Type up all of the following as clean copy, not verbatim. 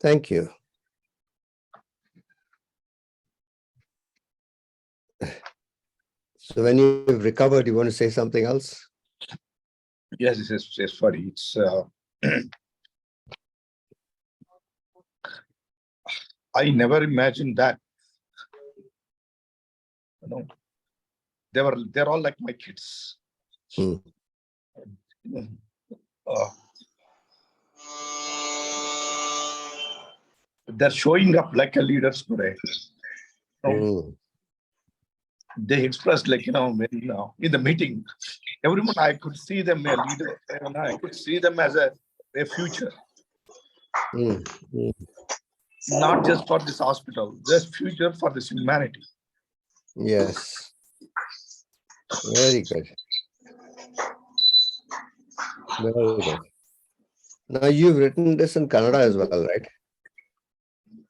Thank you. So when you've recovered, you want to say something else? Yes, Ferdi. It's I never imagined that. You know, they're all like my kids. Hmm. They're showing up like a leaders today. They expressed like, when, in the meeting, everyone, I could see them a leader, and I could see them as a future. Not just for this hospital, just future for this humanity. Yes. Very good. Very good. Now you've written this in Kannada as well, right?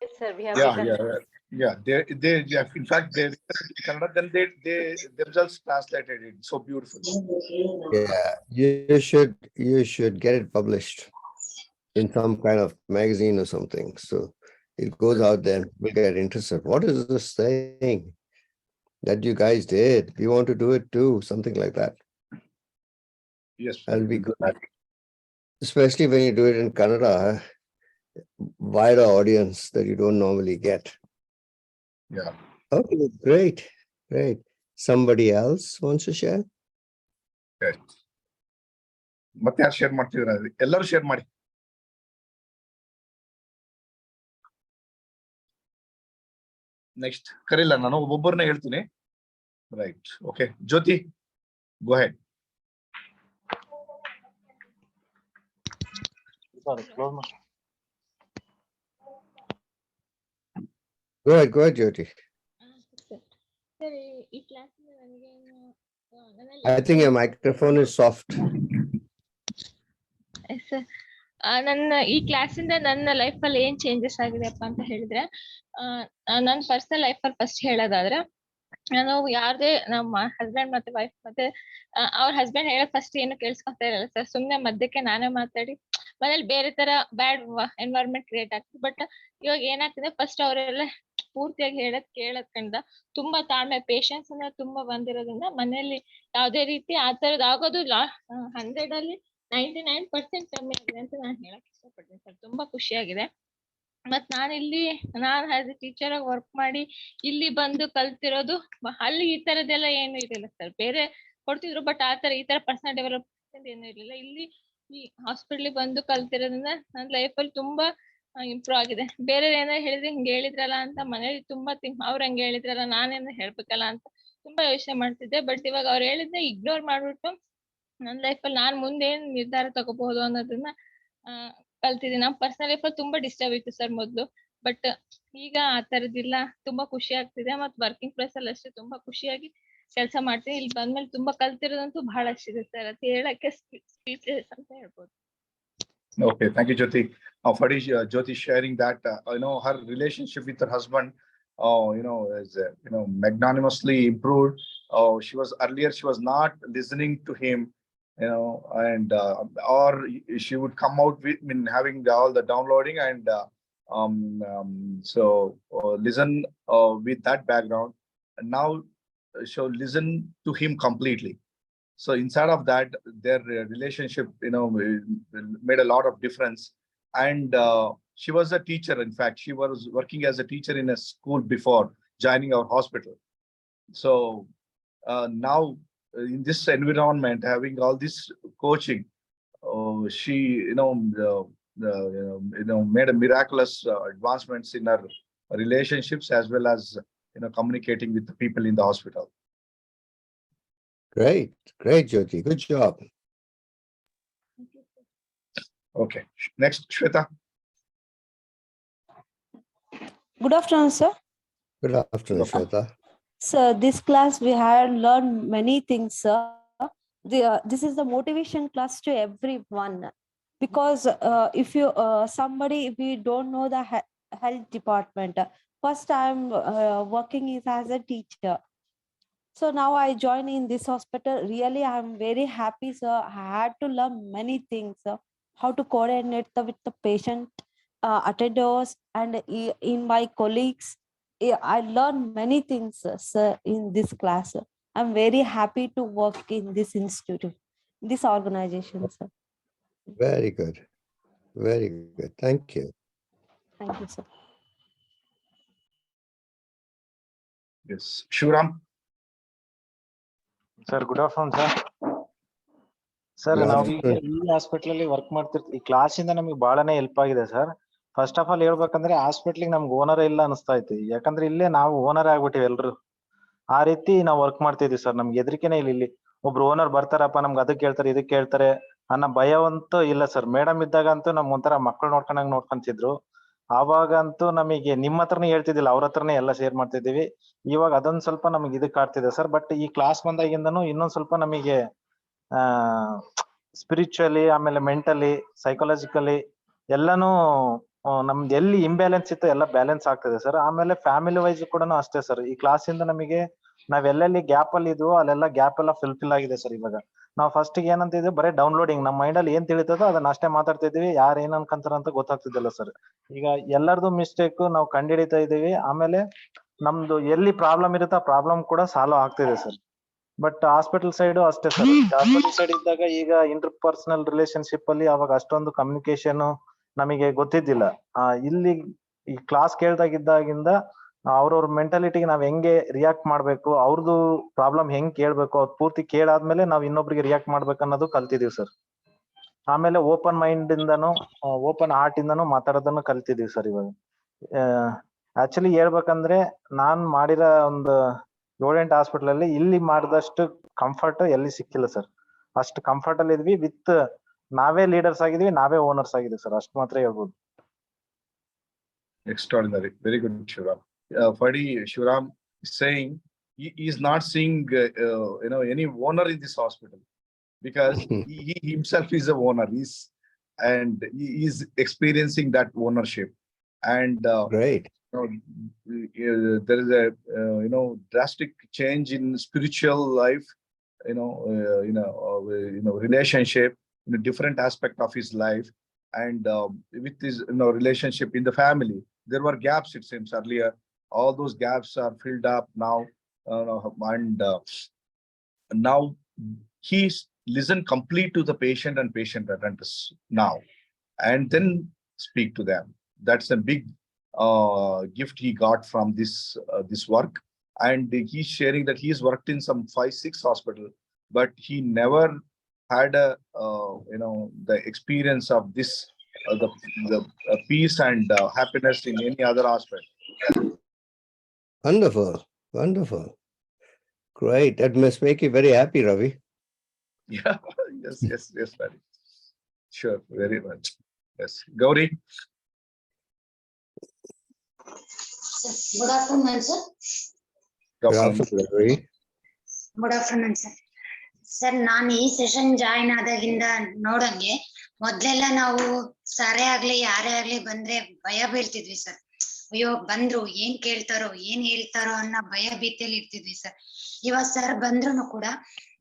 Yes, sir. We have Yeah. They in fact they written it in Kannada, then they themselves translated it so beautiful. Yeah, you should get it published in some kind of magazine or something. So it goes out there and people get interested. What is this thing that you guys did? We want to do it too, something like that. Yes, that'll be good. Especially when you do it in Kannada, wider audience that you don't normally get. Yeah. Okay, great. Somebody else wants to share? Okay. ಮತ್ತೆ ಯಾರು share ಮಾಡ್ತಿದ್ರ? ಎಲ್ಲರೂ share ಮಾಡಿ. Next ಕರೀಲ್ಲ, ನಾನು ಒಬ್ಬೊಬ್ಬರನ್ನ ಹೇಳ್ತೀನಿ. Right, okay. Jyoti, go ahead. Go ahead, Jyoti. I think your microphone is soft. ನನ್ನ ಈ ಕ್ಲಾಸಿಂದ ನನ್ನ ಲೈಫ್ ಅಲ್ಲಿ ಏನ್ ಚೇಂಜಸ್ ಆಗಿದೆಪ್ಪ ಅಂತ ಹೇಳಿದ್ರೆ, ನನ್ನ ಪರ್ಸನಲ್ ಲೈಫ್ ಅಲ್ಲಿ ಫಸ್ಟ್ ಹೇಳೋದಾದ್ರೆ, ನಾನು ಯಾರದೇ ನಮ್ಮ ಹಸ್ಬೆಂಡ್ ಮತ್ತೆ ವೈಫ್ ಮತ್ತೆ ಅವ್ರ ಹಸ್ಬೆಂಡ್ ಹೇಳೋ ಫಸ್ಟ್ ಏನು ಕೇಳಿಸ್ಕೊತಾ ಇರಲ್ಲ ಸರ್. ಸುಮ್ನೆ ಮಧ್ಯಕ್ಕೆ ನಾನೇ ಮಾತಾಡಿ ಮನೇಲಿ ಬೇರೆ ತರ ಬ್ಯಾಡ್ ಎನ್ವೈರನ್ಮೆಂಟ್ ಕ್ರಿಯೇಟ್ ಆಗ್ತದೆ. ಬಟ್ ಇವಾಗ ಏನಾಗ್ತದೆ, ಫಸ್ಟ್ ಅವರೆಲ್ಲ ಪೂರ್ತಿಯಾಗಿ ಕೇಳದ್ ಕಂಡ ತುಂಬಾ ತಾಳ್ಮೆ, ಪೇಶನ್ಸ್ ಅಂದ್ರೆ ತುಂಬಾ ಬಂದಿರೋದ್ರಿಂದ ಮನೇಲಿ ಯಾವ್ದೇ ರೀತಿ ಆ ತರದ್ ಆಗೋದು 100 ಅಲ್ಲಿ 99% ಕಮ್ಮಿ ಆಗಿದೆ ಅಂತ ನಾನು ಹೇಳಕ್ ಇಷ್ಟಪಡ್ತೀನಿ ಸರ್. ತುಂಬಾ ಖುಷಿ ಆಗಿದೆ. ಮತ್ ನಾನು ಆಸ್ ಎ ಟೀಚರ್ ಆಗಿ ವರ್ಕ್ ಮಾಡಿ ಇಲ್ಲಿ ಬಂದು ಕಲ್ತಿರೋದು, ಅಲ್ಲಿ ಈ ತರದೆಲ್ಲ ಏನು ಇರಲಿಲ್ಲ ಸರ್. ಬೇರೆ ಕೊಡ್ತಿದ್ರು, ಬಟ್ ಈ ತರ ಪರ್ಸನಲ್ ಡೆವಲಪ್ಮೆಂಟ್ ಏನು ಇರ್ಲಿಲ್ಲ. ಇಲ್ಲಿ ಈ ಹಾಸ್ಪಿಟ್ಲಿಗೆ ಬಂದು ಕಲ್ತಿರೋದ್ರಿಂದ ನನ್ನ ಲೈಫ್ ಅಲ್ಲಿ ತುಂಬಾ ಇಂಪ್ರೂವ್ ಆಗಿದೆ. ಬೇರೆ ಏನಾರ ಹೇಳಿದ್ರೆ ಹಿಂಗೆ ಹೇಳಿದ್ರಲ್ಲ ಅಂತ ಮನೇಲಿ ತುಂಬಾ ಅವ್ರ ಹಂಗೆ ಹೇಳಿದ್ರಲ್ಲ, ನಾನೇನ ಹೇಳ್ಬೇಕಲ್ಲ ಅಂತ ತುಂಬಾ ಯೋಚನೆ ಮಾಡ್ತಿದ್ದೆ. ಬಟ್ ಇವಾಗ ಅವ್ರು ಹೇಳಿದ್ದೆ ಇಗ್ನೋರ್ ಮಾಡ್ಬಿಟ್ಟು ನನ್ನ ಲೈಫಲ್ಲಿ ನಾನು ಮುಂದೆ ಏನ್ ನಿರ್ಧಾರ ತಗೋಬಹುದು ಅನ್ನೋದನ್ನ ಕಲ್ತಿದ್ದೀನಿ. ನಮ್ಮ ಪರ್ಸನಲ್ ಲೈಫ್ ಅಲ್ಲಿ ತುಂಬಾ ಡಿಸ್ಟರ್ಬ್ ಇತ್ತು ಸರ್ ಮೊದ್ಲು, ಬಟ್ ಈಗ ಆ ತರದಿಲ್ಲ. ತುಂಬಾ ಖುಷಿ ಆಗ್ತಿದೆ. ಮತ್ ವರ್ಕಿಂಗ್ ಪ್ಲೇಸ್ ಅಲ್ಲಿ ಅಷ್ಟೇ ತುಂಬಾ ಖುಷಿಯಾಗಿ ಕೆಲಸ ಮಾಡ್ತೀನಿ. ಇಲ್ಲಿ ಬಂದ್ಮೇಲೆ ತುಂಬಾ ಕಲ್ತಿರೋದಂತೂ ಬಹಳ ಅಷ್ಟಿದೆ ಸರ್. ಅದು ಹೇಳಕ್ಕೆ ಸ್ಪೀಚ್ಲೆಸ್ ಅಂತ ಹೇಳ್ಬೋದು. Okay, thank you, Jyoti. Ferdi, Jyoti sharing that her relationship with her husband is magnanimously improved. She was not listening to him, and or she would come out with having all the downloading and listen with that background. And now she'll listen to him completely. So inside of that, their relationship, made a lot of difference. And she was a teacher. In fact, she was working as a teacher in a school before joining our hospital. So now in this environment, having all this coaching, she, made a miraculous advancements in her relationships as well as, communicating with the people in the hospital. Great, Jyoti. Good job. Okay, next, Shweta. Good afternoon, sir. Good afternoon, Shweta. So this class we had learned many things, sir. This is the motivation class to everyone, because if you somebody, if we don't know the health department, first I'm working as a teacher. So now I join in this hospital. Really, I'm very happy, sir. I had to learn many things, sir. How to coordinate with the patient, attenders and in my colleagues. I learned many things, sir, in this class. I'm very happy to work in this institute, this organization, sir. Very good. Very good. Thank you. Thank you, sir. Yes, Shivram. Sir good afternoon sir. Sir Good ನಾವು afternoon. ಈ hospital ಅಲ್ಲಿ work ಮಾಡ್ತಿರ್ತೀವಿ. ಈ class ಇಂದ ನಮಗೆ ಬಹಳನೇ help ಆಗಿದೆ sir. First of all ಹೇಳ್ಬೇಕಂದ್ರೆ ಹಾಸ್ಪಿಟ್ಲಿಗೆ ನಮ್ಗೆ ಓನರ್ ಇಲ್ಲ ಅನಿಸ್ತಾ ಐತಿ. ಯಾಕಂದ್ರೆ ಇಲ್ಲೇ ನಾವು ಓನರ್ ಆಗ್ಬಿಟ್ಟಿವಿ ಎಲ್ರು. ಆ ರೀತಿ ನಾವು ವರ್ಕ್ ಮಾಡ್ತಿದ್ವಿ ಸರ್. ನಮ್ಗೆ ಹೆದರಿಕೆನೇ ಇಲ್ಲ. ಇಲ್ಲಿ ಒಬ್ರು ಓನರ್ ಬರ್ತಾರಪ್ಪ ನಮ್ಗೆ ಅದಕ್ಕೆ ಹೇಳ್ತಾರೆ ಇದಕ್ಕೆ ಹೇಳ್ತಾರೆ ಅನ್ನೋ ಭಯವಂತೂ ಇಲ್ಲ ಸರ್. ಮೇಡಮ್ ಇದ್ದಾಗ ಅಂತೂ ನಮ್ ಒಂಥರ ಮಕ್ಳು ನೋಡ್ಕೊಂಡಂಗ್ ನೋಡ್ಕೊಂತಿದ್ರು. ಆವಾಗಂತೂ ನಮಗೆ ನಿಮ್ಮ ಹತ್ರನೇ ಹೇಳ್ತಿದ್ದಿಲ್ಲ, ಅವ್ರ ಹತ್ರನೇ ಎಲ್ಲ ಶೇರ್ ಮಾಡ್ತಿದ್ದೀವಿ. ಇವಾಗ ಅದೊಂದ್ ಸ್ವಲ್ಪ ನಮಗೆ ಇದಕ್ಕೆ ಆಗ್ತಿದೆ ಸರ್. ಬಟ್ ಈ ಕ್ಲಾಸ್ ಬಂದಾಗಿಂದನು ಇನ್ನೊಂದ್ ಸ್ವಲ್ಪ ನಮಗೆ ಸ್ಪಿರಿಚುವಲಿ ಆಮೇಲೆ ಮೆಂಟಲಿ ಸೈಕಾಲಜಿಕಲಿ ಎಲ್ಲಾನು ನಮ್ದು ಎಲ್ಲಿ ಇಂಬ್ಯಾಲೆನ್ಸ್ ಇತ್ತು ಎಲ್ಲ ಬ್ಯಾಲೆನ್ಸ್ ಆಗ್ತದೆ ಸರ್. ಆಮೇಲೆ ಫ್ಯಾಮಿಲಿ ವೈಸ್ ಕೂಡ ಅಷ್ಟೇ ಸರ್. ಈ ಕ್ಲಾಸ್ ಇಂದ ನಮಗೆ ನಾವೆಲ್ಲೆಲ್ಲಿ ಗ್ಯಾಪ್ ಅಲ್ಲಿ ಇದ್ವು ಅಲ್ಲೆಲ್ಲ ಗ್ಯಾಪ್ ಎಲ್ಲ ಫಿಲ್ ಆಗಿದೆ ಸರ್. ಇವಾಗ ನಾವು ಫಸ್ಟ್ ಏನಂತಿದ್ವಿ ಬರೀ ಡೌನ್ಲೋಡಿಂಗ್, ನಮ್ಮ ಮೈಂಡ್ ಅಲ್ಲಿ ಏನ್ ತಿಳಿತದೋ ಅದನ್ನ ಅಷ್ಟೇ ಮಾತಾಡ್ತಿದ್ವಿ. ಯಾರು ಏನ್ ಅನ್ಕಂತಾರ ಅಂತ ಗೊತ್ತಾಗ್ತಿದ್ದಿಲ್ಲ ಸರ್. ಈಗ ಎಲ್ಲರದು ಮಿಸ್ಟೇಕ್ ನಾವು ಕಂಡಿಡಿತಾ ಇದೀವಿ. ಆಮೇಲೆ ನಮ್ದು ಎಲ್ಲಿ ಪ್ರಾಬ್ಲಮ್ ಇರುತ್ತೆ ಆ ಪ್ರಾಬ್ಲಮ್ ಕೂಡ ಸಾಲ್ವ್ ಆಗ್ತಿದೆ ಸರ್. ಬಟ್ ಹಾಸ್ಪಿಟಲ್ ಸೈಡ್ ಅಷ್ಟೇ ಸರ್. ಹಾಸ್ಪಿಟಲ್ ಸೈಡ್ ಇದ್ದಾಗ ಈಗ ಇಂಟರ್ ಪರ್ಸನಲ್ ರಿಲೇಶನ್ಶಿಪ್ ಅಲ್ಲಿ ಅವಾಗ ಅಷ್ಟೊಂದು ಕಮ್ಯುನಿಕೇಶನ್ ನಮಗೆ ಗೊತ್ತಿದ್ದಿಲ್ಲ. ಇಲ್ಲಿ ಈ ಕ್ಲಾಸ್ ಕೇಳ್ದಾಗಿದ್ದಾಗಿಂದ ಅವ್ರವ್ರ ಮೆಂಟಾಲಿಟಿಗೆ ನಾವ್ ಹೆಂಗೆ ರಿಯಾಕ್ಟ್ ಮಾಡ್ಬೇಕು, ಅವ್ರದ್ದು ಪ್ರಾಬ್ಲಮ್ ಹೆಂಗ್ ಕೇಳ್ಬೇಕು, ಅವ್ರು ಪೂರ್ತಿ ಕೇಳಾದ್ಮೇಲೆ ನಾವ್ ಇನ್ನೊಬ್ರಿಗೆ ರಿಯಾಕ್ಟ್ ಮಾಡ್ಬೇಕು ಅನ್ನೋದು ಕಲ್ತಿದೀವಿ ಸರ್. ಆಮೇಲೆ ಓಪನ್ ಮೈಂಡ್ ಇಂದನು ಓಪನ್ ಹಾರ್ಟ್ ಇಂದನು ಮಾತಾಡೋದನ್ನು ಕಲ್ತಿದೀವಿ ಸರ್. ಇವಾಗ ಆಕ್ಚುಲಿ ಹೇಳ್ಬೇಕಂದ್ರೆ ನಾನ್ ಮಾಡಿರೋ ಒಂದು 7-8 ಹಾಸ್ಪಿಟಲ್ ಅಲ್ಲಿ ಇಲ್ಲಿ ಮಾಡಿದಷ್ಟು ಕಂಫರ್ಟ್ ಎಲ್ಲಿ ಸಿಕ್ಕಿಲ್ಲ ಸರ್. ಅಷ್ಟು ಕಂಫರ್ಟ್ ಅಲ್ಲಿ ಇದ್ವಿ. ವಿತ್ ನಾವೇ ಲೀಡರ್ಸ್ ಆಗಿದ್ವಿ, ನಾವೇ ಓನರ್ಸ್ ಆಗಿದ್ವಿ ಸರ್. ಅಷ್ಟು ಮಾತ್ರ ಹೇಳ್ಬೋದು. Extraordinary. Very good, Shivram. Ferdi, Shivram is saying he is not seeing any owner in this hospital because he himself is a owner. And he is experiencing that ownership. And Great. there is a drastic change in spiritual life. Relationship in a different aspect of his life. And with his relationship in the family, there were gaps, it seems, earlier. All those gaps are filled up now. And now he's listened complete to the patient and patient attendants now, and then speak to them. That's a big gift he got from this work. And he's sharing that he's worked in some 5-6 hospitals, but he never had the experience of this the peace and happiness in any other aspect. Wonderful. Wonderful. Great. That must make you very happy, Ravi. Yeah. Yes, very sure, very much. Yes, Gauri. Good afternoon, sir. Good afternoon, Ravi. Good afternoon, sir. Sir ನಾನು ಈ session join ಆದಾಗಿಂದ ನೋಡಂಗೆ ಮೊದ್ಲೆಲ್ಲ ನಾವು ಸಾರೇ ಆಗ್ಲಿ ಯಾರೇ ಆಗ್ಲಿ ಬಂದ್ರೆ ಭಯ ಬೀಳ್ತಿದ್ವಿ sir. ಅಯ್ಯೋ ಬಂದ್ರು ಏನ್ ಕೇಳ್ತಾರೋ ಏನ್ ಹೇಳ್ತಾರೋ ಅನ್ನೋ ಭಯ ಭೀತಿಯಲ್ಲಿ ಇರ್ತಿದ್ವಿ ಸರ್. ಇವಾಗ ಸರ್ ಬಂದ್ರು ಕೂಡ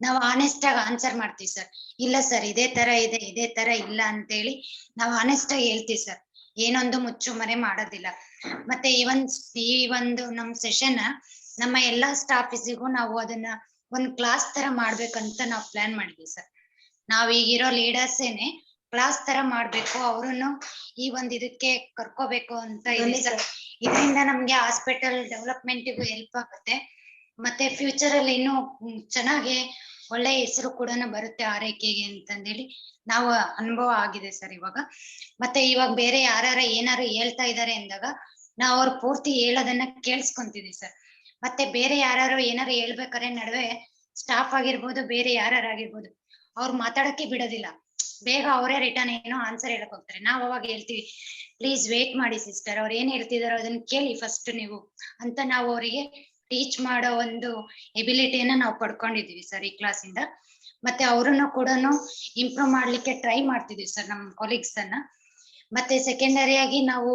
ನಾವು ಆನೆಸ್ಟ್ ಆಗಿ ಆನ್ಸರ್ ಮಾಡ್ತೀವಿ ಸರ್. ಇಲ್ಲ ಸರ್ ಇದೇ ತರ ಇದೆ, ಇದೇ ತರ ಇಲ್ಲ ಅಂತೇಳಿ ನಾವು ಆನೆಸ್ಟ್ ಆಗಿ ಹೇಳ್ತೀವಿ ಸರ್. ಏನೊಂದು ಮುಚ್ಚು ಮರೆ ಮಾಡೋದಿಲ್ಲ. ಮತ್ತೆ ಈ ಒಂದು ನಮ್ ಸೆಷನ್ ನಮ್ಮ ಎಲ್ಲಾ ಸ್ಟಾಫೀಸಿಗೂ ನಾವು ಅದನ್ನ ಒಂದ್ ಕ್ಲಾಸ್ ತರ ಮಾಡ್ಬೇಕಂತ ನಾವು ಪ್ಲಾನ್ ಮಾಡಿದ್ವಿ ಸರ್. ನಾವ್ ಈಗಿರೋ ಲೀಡರ್ಸ್ ಏನೆ ಕ್ಲಾಸ್ ತರ ಮಾಡ್ಬೇಕು, ಅವ್ರನ್ನು ಈ ಒಂದ್ ಇದಕ್ಕೆ ಕರ್ಕೋಬೇಕು ಅಂತ ಇದೆ ಸರ್. ಇದರಿಂದ ನಮ್ಗೆ ಹಾಸ್ಪಿಟಲ್ ಡೆವಲಪ್ಮೆಂಟ್ಗೂ ಹೆಲ್ಪ್ ಆಗುತ್ತೆ. ಮತ್ತೆ ಫ್ಯೂಚರ್ ಅಲ್ಲಿ ಇನ್ನೂ ಚೆನ್ನಾಗಿ ಒಳ್ಳೆ ಹೆಸರು ಕೂಡ ಬರುತ್ತೆ ಆರೈಕೆಗೆ ಅಂತಂದೇಳಿ ನಾವು ಅನುಭವ ಆಗಿದೆ ಸರ್ ಇವಾಗ. ಮತ್ತೆ ಇವಾಗ ಬೇರೆ ಏನಾರು ಹೇಳ್ತಾ ಇದಾರೆ ಅಂದಾಗ ನಾವ್ ಅವ್ರ ಪೂರ್ತಿ ಹೇಳೋದನ್ನ ಕೇಳಿಸ್ಕೊಂತಿದ್ವಿ ಸರ್. ಮತ್ತೆ ಬೇರೆ ಯಾರು ಏನಾರು ಹೇಳ್ಬೇಕಾರೆ ನಡುವೆ ಸ್ಟಾಫ್ ಆಗಿರ್ಬೋದು, ಬೇರೆ ಯಾರಾಗಿರ್ಬೋದು, ಅವ್ರು ಮಾತಾಡಕ್ಕೆ ಬಿಡೋದಿಲ್ಲ. ಬೇಗ ಅವರೇ ರಿಟರ್ನ್ ಏನೋ ಆನ್ಸರ್ ಹೇಳಕ್ ಹೋಗ್ತಾರೆ. ನಾವ್ ಅವಾಗ ಹೇಳ್ತೀವಿ ಪ್ಲೀಸ್ ವೇಟ್ ಮಾಡಿ ಸಿಸ್ಟರ್, ಅವ್ರು ಏನ್ ಹೇಳ್ತಿದಾರೋ ಅದನ್ನ ಕೇಳಿ ಫಸ್ಟ್ ನೀವು ಅಂತ ನಾವು ಅವರಿಗೆ ಟೀಚ್ ಮಾಡೋ ಒಂದು ಎಬಿಲಿಟಿಯನ್ನ ನಾವು ಪಡ್ಕೊಂಡಿದೀವಿ ಸರ್ ಈ ಕ್ಲಾಸ್ ಇಂದ. ಮತ್ತೆ ಅವ್ರನ್ನು ಕೂಡ ಇಂಪ್ರೂವ್ ಮಾಡ್ಲಿಕ್ಕೆ ಟ್ರೈ ಮಾಡ್ತಿದೀವಿ ಸರ್ ನಮ್ ಕೊಲೀಗ್ಸ್ ಅನ್ನ. ಮತ್ತೆ ಸೆಕೆಂಡರಿ ಆಗಿ ನಾವು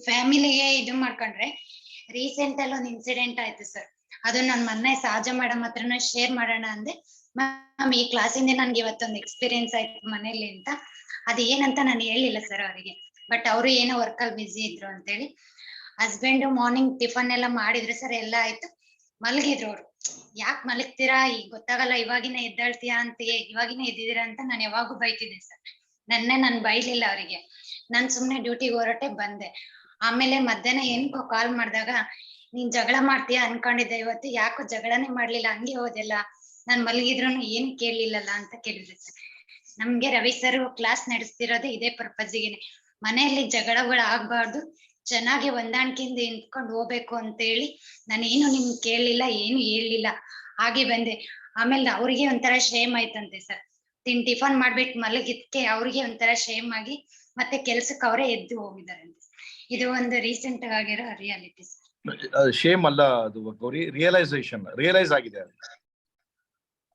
ಫ್ಯಾಮಿಲಿಗೆ ಇದು ಮಾಡ್ಕೊಂಡ್ರೆ ರೀಸೆಂಟ್ ಅಲ್ಲಿ ಒಂದು ಇನ್ಸಿಡೆಂಟ್ ಆಯ್ತು ಸರ್. ಅದು ನನ್ ಮೊನ್ನೆ ಸಹಜ ಮೇಡಮ್ ಹತ್ರನ ಶೇರ್ ಮಾಡೋಣ ಅಂದೆ. ಮ್ಯಾಮ್ ಈ ಕ್ಲಾಸಿಂದ ನನ್ಗೆ ಇವತ್ತೊಂದು ಎಕ್ಸ್ಪೀರಿಯನ್ಸ್ ಆಯ್ತು ಮನೇಲಿ ಅಂತ. ಅದು ಏನಂತ ನಾನು ಹೇಳಿಲ್ಲ ಸರ್ ಅವರಿಗೆ. ಬಟ್ ಅವರು ಏನೋ ವರ್ಕ್ ಅಲ್ಲಿ ಬಿಸಿ ಇದ್ರು ಅಂತೇಳಿ. ಹಸ್ಬೆಂಡ್ ಮಾರ್ನಿಂಗ್ ಟಿಫನ್ ಎಲ್ಲ ಮಾಡಿದ್ರು ಸರ್, ಎಲ್ಲ ಆಯ್ತು, ಮಲಗಿದ್ರು ಅವ್ರು. ಯಾಕೆ ಮಲಗ್ತೀರಾ, ಈಗ ಗೊತ್ತಾಗಲ್ಲ, ಇವಾಗಿನ ಎದ್ದಾಳ್ತೀಯಾ ಅಂತ, ಇವಾಗಿನ ಎದ್ದಿದ್ದೀರಾ ಅಂತ ನಾನು ಯಾವಾಗೂ ಬೈತಿದ್ದೆ ಸರ್. ನಾನು ಬೈಲಿಲ್ಲ ಅವರಿಗೆ, ನಾನ್ ಸುಮ್ನೆ ಡ್ಯೂಟಿಗೆ ಹೊರಟೆ ಬಂದೆ. ಆಮೇಲೆ ಮಧ್ಯಾಹ್ನ ಏನ್ಕೋ ಕಾಲ್ ಮಾಡಿದಾಗ, ನೀನ್ ಜಗಳ ಮಾಡ್ತೀಯಾ ಅನ್ಕೊಂಡಿದ್ದೆ, ಇವತ್ತು ಯಾಕೋ ಜಗಳನೇ ಮಾಡ್ಲಿಲ್ಲ, ಹಂಗೆ ಹೋದೆಲ್ಲ, ನಾನ್ ಮಲಗಿದ್ರು ಏನು ಕೇಳಲಿಲ್ಲಲ್ಲ ಅಂತ ಕೇಳಿದ್ರು ಸರ್. ನಮ್ಗೆ ರವಿ ಸರ್ ಕ್ಲಾಸ್ ನಡೆಸ್ತಿರೋದೇ ಇದೇ ಪರ್ಪಸ್ಸಿಗೆ, ಮನೆಯಲ್ಲಿ ಜಗಳಗಳು ಆಗ್ಬಾರ್ದು, ಚೆನ್ನಾಗಿ ಹೊಂದಾಣಿಕೆಯಿಂದ ನಿಂತ್ಕೊಂಡು ಹೋಗ್ಬೇಕು ಅಂತ ಹೇಳಿ ನಾನು ಏನು ನಿಮ್ ಕೇಳಲಿಲ್ಲ, ಏನು ಹೇಳಲಿಲ್ಲ, ಹಾಗೆ ಬಂದೆ. ಆಮೇಲೆ ಅವ್ರಿಗೆ ಒಂಥರ ಶೇಮ್ ಆಯ್ತಂತೆ ಸರ್, ಟಿಫನ್ ಮಾಡ್ಬಿಟ್ಟು ಮಲಗಿದ್ಕೆ ಅವ್ರಿಗೆ ಒಂಥರ ಶೇಮ್ ಆಗಿ ಮತ್ತೆ ಕೆಲ್ಸಕ್ಕೆ ಅವರೇ ಎದ್ದು ಹೋಗಿದ್ದಾರೆ ಅಂತ. ಇದು ಒಂದು ರೀಸೆಂಟ್ ಆಗಿರೋ ರಿಯಾಲಿಟಿ ಸರ್. ಶೇಮ್ ಅಲ್ಲ ಅದು ಗೌರಿ, ರಿಯಲೈಸ್ ಆಗಿದೆ.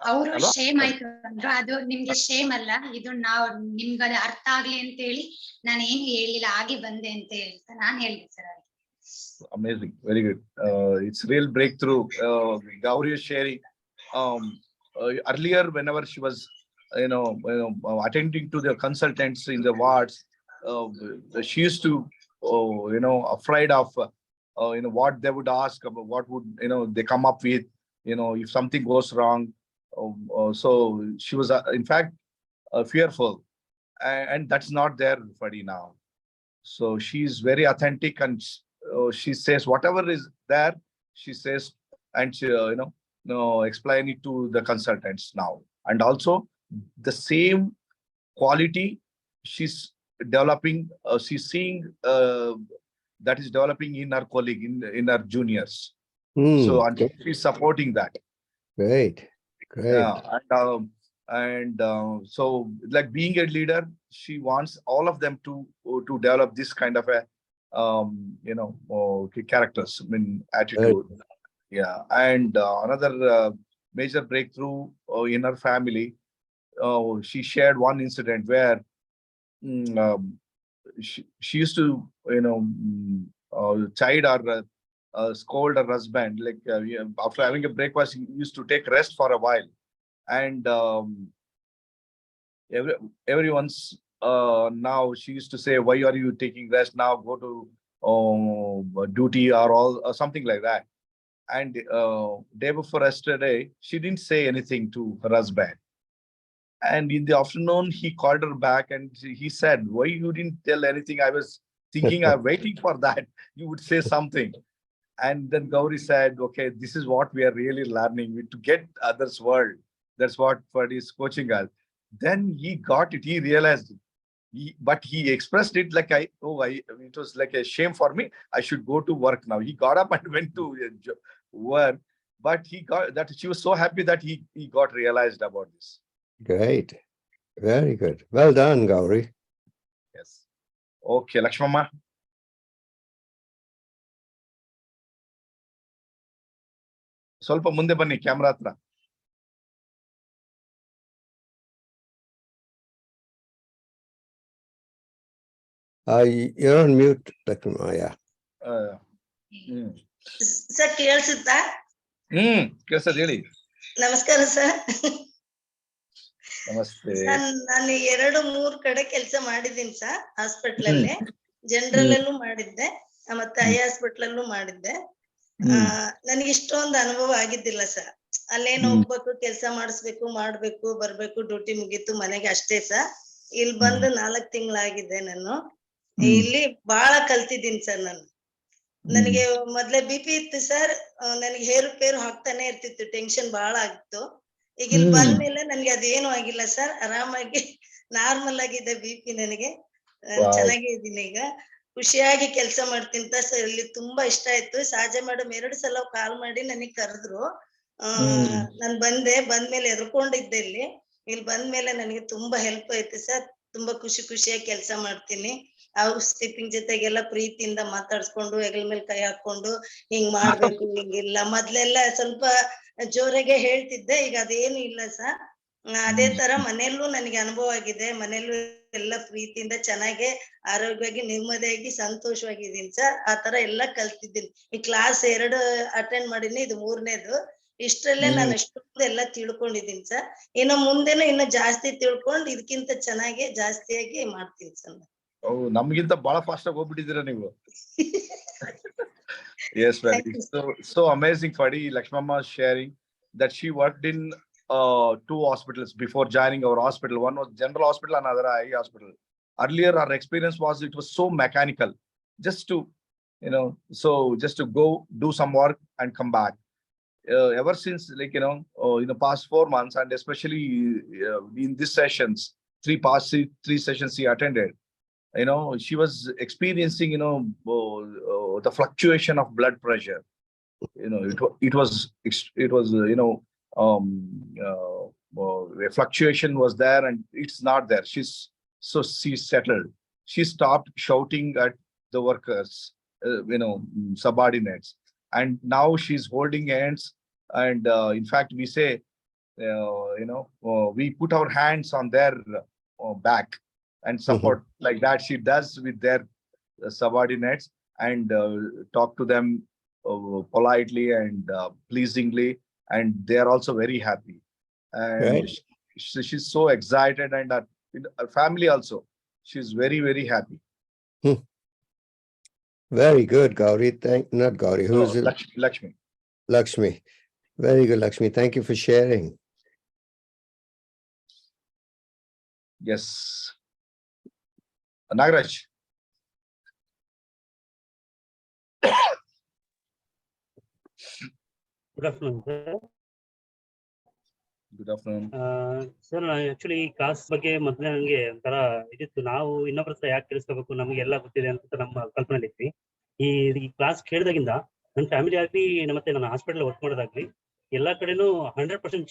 ಅವರು ಶೇಮ್ ಆಯ್ತು ಅಂದ್ರು, ಅದು ನಿಮ್ಗೆ ಶೇಮ್ ಅಲ್ಲ, ಇದು ನಾವು ನಿಮ್ಗೆ ಅರ್ಥ ಆಗ್ಲಿ ಅಂತ ಹೇಳಿ ನಾನು ಏನು ಹೇಳಿಲ್ಲ, ಹಾಗೆ ಬಂದೆ ಅಂತ ಹೇಳ್ತಾ ನಾನು ಹೇಳಿದೆ sir. Amazing, very good. It's real breakthrough. Gauri is sharing. Earlier, whenever she was, attending to the consultants in the wards, she used to, afraid of, what they would ask, about what would, they come up with, if something goes wrong. So she was, in fact, fearful, and that's not there, Ferdi, now. So she's very authentic, and she says whatever is there, she says, and she, explain it to the consultants now. And also the same quality she's developing, she's seeing that is developing in her colleague, in her juniors. So and she's supporting that. Great. Yeah, and so like being a leader, she wants all of them to develop this kind of a characters, attitude. Yeah, and another major breakthrough in her family, she shared one incident where she used to chide or scold her husband, like after having a breakfast, he used to take rest for a while, and everyone's now she used to say, why are you taking rest now, go to duty or all, or something like that. And day before yesterday, she didn't say anything to her husband, and in the afternoon he called her back and he said, why you didn't tell anything? I was thinking, I'm waiting for that you would say something. And then Gauri said, okay, this is what we are really learning, to get others' world. That's what Ferdi is coaching us. Then he got it, he realized it. But he expressed it like, it was like a shame for me, I should go to work now. He got up and went to work, but he got that, she was so happy that he got realized about this. Great. Very good. Well done, Gauri. Yes. Okay, Lakshmama. ಸ್ವಲ್ಪ ಮುಂದೆ ಬನ್ನಿ camera ಹತ್ರ. You're on mute, Lakshmama. Yeah. Sir ಕೇಳಿಸುತ್ತಾ? ಕೇಳಿಸ್ತದೆ, ಹೇಳಿ. ನಮಸ್ಕಾರ sir. ನಮಸ್ತೆ. ನಾನು 2-3 ಕಡೆ ಕೆಲಸ ಮಾಡಿದ್ದೀನಿ ಸರ್, ಹಾಸ್ಪಿಟಲ್ ಅಲ್ಲಿ. ಜನರಲ್ ಅಲ್ಲೂ ಮಾಡಿದ್ದೆ, ಮತ್ತೆ ಐ ಹಾಸ್ಪಿಟಲ್ ಅಲ್ಲೂ ಮಾಡಿದ್ದೆ. ನನಗೆ ಇಷ್ಟೊಂದು ಅನುಭವ ಆಗಿದ್ದಿಲ್ಲ ಸರ್. ಅಲ್ಲೇನು ಹೋಗ್ಬೇಕು, ಕೆಲಸ ಮಾಡ್ಬೇಕು, ಬರ್ಬೇಕು, ಡ್ಯೂಟಿ ಮುಗೀತು ಮನೆಗೆ, ಅಷ್ಟೇ ಸರ್. ಇಲ್ಲಿ ಬಂದು 4 ತಿಂಗಳಾಗಿದೆ. ನಾನು ಇಲ್ಲಿ ಬಹಳ ಕಲ್ತಿದ್ದೀನಿ ಸರ್. ನನಗೆ ಮೊದ್ಲೇ BP ಇತ್ತು ಸರ್, ನನಗೆ ಹೇರುಪೇರು ಆಗ್ತಾನೆ ಇರ್ತಿತ್ತು, ಟೆನ್ಷನ್ ಬಹಳ ಆಗಿತ್ತು. ಈಗ ಇಲ್ಲಿ ಬಂದ್ಮೇಲೆ ನನ್ಗೆ ಅದೇನು ಆಗಿಲ್ಲ ಸರ್, ಆರಾಮಾಗಿ ನಾರ್ಮಲ್ ಆಗಿದೆ BP ನನಗೆ. ಚೆನ್ನಾಗೇ ಇದ್ದೀನಿ ಈಗ, ಖುಷಿಯಾಗಿ ಕೆಲಸ ಮಾಡ್ತೀನಿ ಸರ್. ಇಲ್ಲಿ ತುಂಬಾ ಇಷ್ಟ ಆಯ್ತು. ಸಹಜ ಮೇಡಮ್ 2 ಸಲ ಕಾಲ್ ಮಾಡಿ ನನಗೆ ಕರೆದ್ರು. ನಾನ್ ಬಂದ್ಮೇಲೆ ಎದ್ಕೊಂಡಿದ್ದೆ. ಇಲ್ಲಿ ಬಂದ್ಮೇಲೆ ನನಗೆ ತುಂಬಾ ಹೆಲ್ಪ್ ಆಯ್ತು ಸರ್. ತುಂಬಾ ಖುಷಿಯಾಗಿ ಕೆಲಸ ಮಾಡ್ತೀನಿ. ಅವ್ರು ಸ್ಟಿಪ್ಪಿಂಗ್ ಜೊತೆಗೆಲ್ಲ ಪ್ರೀತಿಯಿಂದ ಮಾತಾಡ್ಸ್ಕೊಂಡು, ಹೆಗಲ ಮೇಲೆ ಕೈ ಹಾಕೊಂಡು, ಹಿಂಗ್ ಮಾಡ್ಬೇಕು, ಹಿಂಗಿಲ್ಲ. ಮೊದ್ಲೆಲ್ಲ ಸ್ವಲ್ಪ ಜೋರಾಗೆ ಹೇಳ್ತಿದ್ದೆ, ಈಗ ಅದೇನು ಇಲ್ಲ ಸರ್. ಅದೇ ತರ ಮನೆಯಲ್ಲೂ ನನಗೆ ಅನುಭವ ಆಗಿದೆ. ಮನೆಯಲ್ಲೂ ಎಲ್ಲ ಪ್ರೀತಿಯಿಂದ ಚೆನ್ನಾಗಿ ಆರೋಗ್ಯವಾಗಿ ನೆಮ್ಮದಿಯಾಗಿ ಸಂತೋಷವಾಗಿದ್ದೀನಿ ಸರ್. ಆ ತರ ಎಲ್ಲ ಕಲ್ತಿದ್ದೀನಿ. ಈ ಕ್ಲಾಸ್ 2 ಅಟೆಂಡ್ ಮಾಡಿನಿ, ಇದು 3ನೇದು. ಇಷ್ಟರಲ್ಲೇ ನಾನು ಎಷ್ಟೊಂದು ಎಲ್ಲ ತಿಳ್ಕೊಂಡಿದ್ದೀನಿ ಸರ್. ಇನ್ನು ಮುಂದೆನೂ ಇನ್ನು ಜಾಸ್ತಿ ತಿಳ್ಕೊಂಡು ಇದಕ್ಕಿಂತ ಚೆನ್ನಾಗಿ ಜಾಸ್ತಿಯಾಗಿ ಮಾಡ್ತೀನಿ ಸರ್. ನಮ್ಗಿಂತ ಬಹಳ ಫಾಸ್ಟ್ ಆಗಿ ಹೋಗ್ಬಿಟ್ಟಿದ್ದೀರಾ ನೀವು. Yes, well, Thank you. it's so amazing, Fadi. Lakshmama sharing that she worked in 2 hospitals before joining our hospital. One was general hospital, another eye hospital. Earlier, our experience was it was so mechanical, just to, just to go do some work and come back. Ever since, like, in the past 4 months, and especially in these sessions, three sessions she attended, she was experiencing, the fluctuation of blood pressure. It was a fluctuation was there and it's not there. She's settled. She stopped shouting at the workers, subordinates, and now she's holding hands. And in fact, we say, we put our hands on their back and support. Like that she does with their subordinates, and talk to them politely and pleasingly, and they are also very happy. And Right. she's so excited, and her family also, she's very, very happy. Very good, Gauri. Not Gauri. Who is it? Lakshmi. Lakshmi. Very good, Lakshmi. Thank you for sharing. Yes. Nagaraj. Good afternoon, sir. Good afternoon. Sir, actually class ಬಗ್ಗೆ ಮೊದಲೇ ನನಗೆ ಒಂಥರ ಇದಿತ್ತು. ನಾವು ಇನ್ನೊಬ್ಬರ ಹತ್ರ ಯಾಕೆ ತಿಳಿಸ್ಕೋಬೇಕು, ನಮಗೆ ಎಲ್ಲ ಗೊತ್ತಿದೆ ಅಂತ ನಮ್ಮ ಕಲ್ಪನೆ ಇದ್ವಿ. ಈ ಕ್ಲಾಸ್ ಕೇಳಿದಾಗಿಂದ ನನ್ನ ಫ್ಯಾಮಿಲಿ ಆಗ್ಲಿ ಮತ್ತೆ ನನ್ನ ಹಾಸ್ಪಿಟಲ್ ವರ್ಕ್ ಮಾಡೋದಾಗ್ಲಿ ಎಲ್ಲಾ ಕಡೆನೂ 100%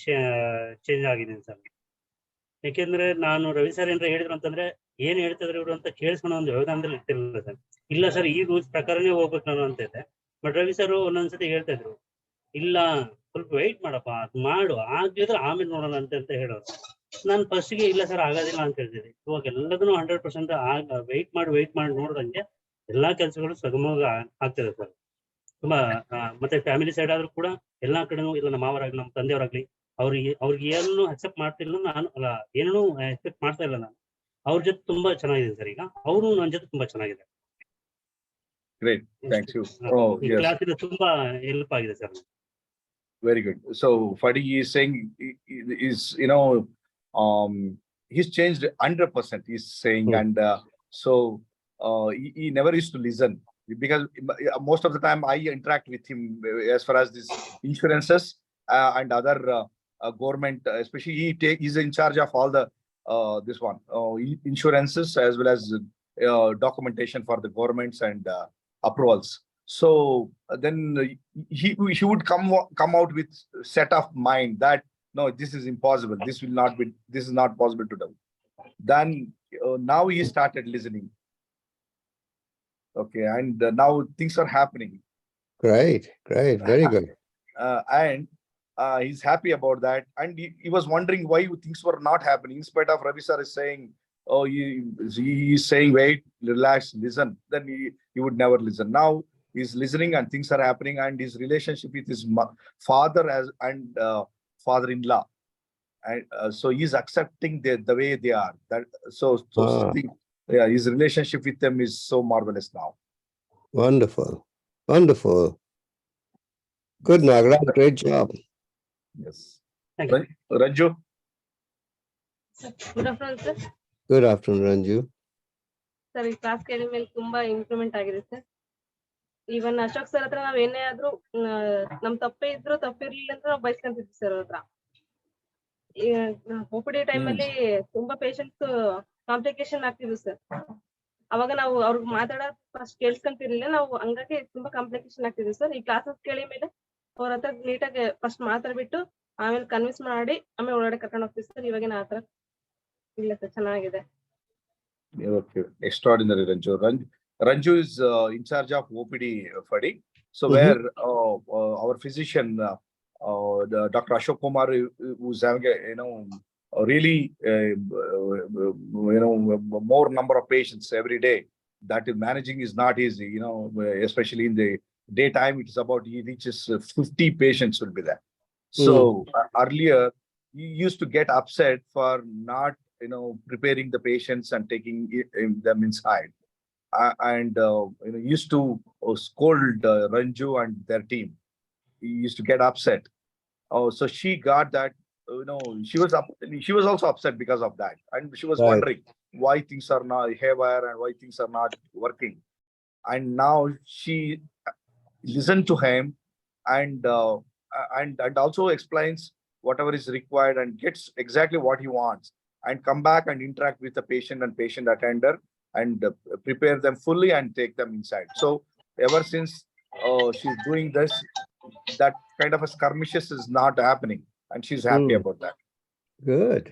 ಚೇಂಜ್ ಆಗಿದ್ದೀನಿ ಸರ್. ಯಾಕೆಂದ್ರೆ ನಾನು ರವಿ ಸರ್ ಏನಾರ ಹೇಳಿದ್ರು ಅಂತಂದ್ರೆ ಏನ್ ಹೇಳ್ತಿದ್ರು ಇವರು ಅಂತ ಕೇಳಿಸ್ಕೊಳ್ಳೋ ಒಂದು ವ್ಯವಧಾನದಲ್ಲಿ ಇರ್ತಿರಲಿಲ್ಲ ಸರ್. ಇಲ್ಲ ಸರ್, ಈ ರೂಲ್ಸ್ ಪ್ರಕಾರನೇ ಹೋಗ್ಬೇಕು ನಾನು ಅಂತ ಇದ್ದೆ. ಬಟ್ ರವಿ ಸರ್ ಒಂದೊಂದ್ಸತಿ ಹೇಳ್ತಾ ಇದ್ರು, ಇಲ್ಲ ಸ್ವಲ್ಪ ವೆಯ್ಟ್ ಮಾಡಪ್ಪ, ಅದು ಮಾಡು, ಆಗಿದ್ರೆ ಆಮೇಲೆ ನೋಡೋಣ ಅಂತ ಹೇಳೋರು. ನಾನು ಫಸ್ಟ್ಗೆ ಇಲ್ಲ ಸರ್ ಆಗೋದಿಲ್ಲ ಅಂತ ಹೇಳ್ತಿದ್ದೆ. ಇವಾಗ ಎಲ್ಲದನ್ನು 100% ವೆಯ್ಟ್ ಮಾಡಿ ನೋಡ್ದಂಗೆ ಎಲ್ಲಾ ಕೆಲಸಗಳು ಸುಗಮವಾಗಿ ಆಗ್ತದೆ ಸರ್. ತುಂಬಾ ಮತ್ತೆ ಫ್ಯಾಮಿಲಿ ಸೈಡ್ ಆದ್ರೂ ಕೂಡ ಎಲ್ಲಾ ಕಡೆನೂ, ಇಲ್ಲ ನಮ್ಮ ಮಾವರಾಗ್ಲಿ ನಮ್ಮ ತಂದೆಯವರಾಗ್ಲಿ ಅವ್ರಿಗೆ ಏನೂ ಅಕ್ಸೆಪ್ಟ್ ಮಾಡ್ತಿಲ್ಲ, ನಾನು ಏನೂ ಎಕ್ಸೆಪ್ಟ್ ಮಾಡ್ತಾ ಇಲ್ಲ. ನಾನು ಅವ್ರ ಜೊತೆ ತುಂಬಾ ಚೆನ್ನಾಗಿದೆ ಸರ್. ಈಗ ಅವರು ನನ್ನ ಜೊತೆ ತುಂಬಾ ಚೆನ್ನಾಗಿದೆ. Great, thank you. ಈ ಕ್ಲಾಸಿಂದ ತುಂಬಾ ಹೆಲ್ಪ್ ಆಗಿದೆ sir. Very good. So Fadi is saying he's changed 100%. He's saying, and so he never used to listen, because most of the time I interact with him as far as this insurances and other government, especially he's in charge of all the this one insurances as well as documentation for the governments and approvals. So then he would come out with set of mind that no, this is impossible, this is not possible to do. Then now he started listening. Okay, and now things are happening. Great, very good. And he's happy about that, and he was wondering why things were not happening, in spite of Ravi sir is saying, oh, he is saying wait, relax, listen. Then he would never listen. Now he's listening and things are happening, and his relationship with his father and father-in-law, and so he's accepting the way they are. Yeah, his relationship with them is so marvelous now. Wonderful. Good, Nagaraj. Great job. Yes. Thank you. Ranju. Good afternoon, sir. Good afternoon, Ranju. Sir, ಈ class ಕೇಳಿದ ಮೇಲೆ ತುಂಬಾ improvement ಆಗಿದೆ sir. Even Ashok sir ಹತ್ರ ನಾವ್ ಏನೇ ಆದ್ರೂ ನಮ್ ತಪ್ಪೇ ಇದ್ರು ತಪ್ಪಿರ್ಲಿಲ್ಲ ಅಂತ ನಾವು ಬಯಸ್ಕೊಂತಿದ್ವಿ ಸರ್ ಹತ್ರ. OPD ಟೈಮ್ ಅಲ್ಲಿ ತುಂಬಾ ಪೇಷಂಟ್ಸ್ ಕಾಂಪ್ಲಿಕೇಶನ್ ಆಗ್ತಿದ್ವು ಸರ್. ಅವಾಗ ನಾವು ಅವ್ರಿಗೆ ಮಾತಾಡೋದು ಫಸ್ಟ್ ಕೇಳಿಸ್ಕೊಂತಿರ್ಲಿಲ್ಲ ನಾವು, ಹಂಗಾಗಿ ತುಂಬಾ ಕಾಂಪ್ಲಿಕೇಶನ್ ಆಗ್ತಿದ್ವಿ ಸರ್. ಈ ಕ್ಲಾಸಸ್ ಕೇಳಿ ಮೇಲೆ ಅವ್ರ ಹತ್ರ ನೀಟಾಗಿ ಫಸ್ಟ್ ಮಾತಾಡ್ಬಿಟ್ಟು ಆಮೇಲೆ ಕನ್ವಿನ್ಸ್ ಮಾಡಿ ಆಮೇಲೆ ಒಳಗಡೆ ಕರ್ಕೊಂಡು ಹೋಗ್ತೀವಿ ಸರ್. ಇವಾಗಿನ ಆತರ ಇಲ್ಲ ಸರ್, ಚೆನ್ನಾಗಿದೆ. Okay, extraordinary, Ranju. Ranju is in charge of OPD, Fadi. So where our physician, Dr. Ashok Kumar, who's having really more number of patients every day. That managing is not easy, especially in the daytime. It's about he reaches 50 patients will be there. So earlier he used to get upset for not, preparing the patients and taking them inside. And used to scold Ranju and their team. He used to get upset. Oh, so she got that. She was also upset because of that, and she was Right. wondering why things are not haywire and why things are not working. And now she listened to him, and and also explains whatever is required and gets exactly what he wants, and come back and interact with the patient and patient attender, and prepare them fully and take them inside. So ever since she's doing this, that kind of a skirmishes is not happening, and she's happy about that. Good.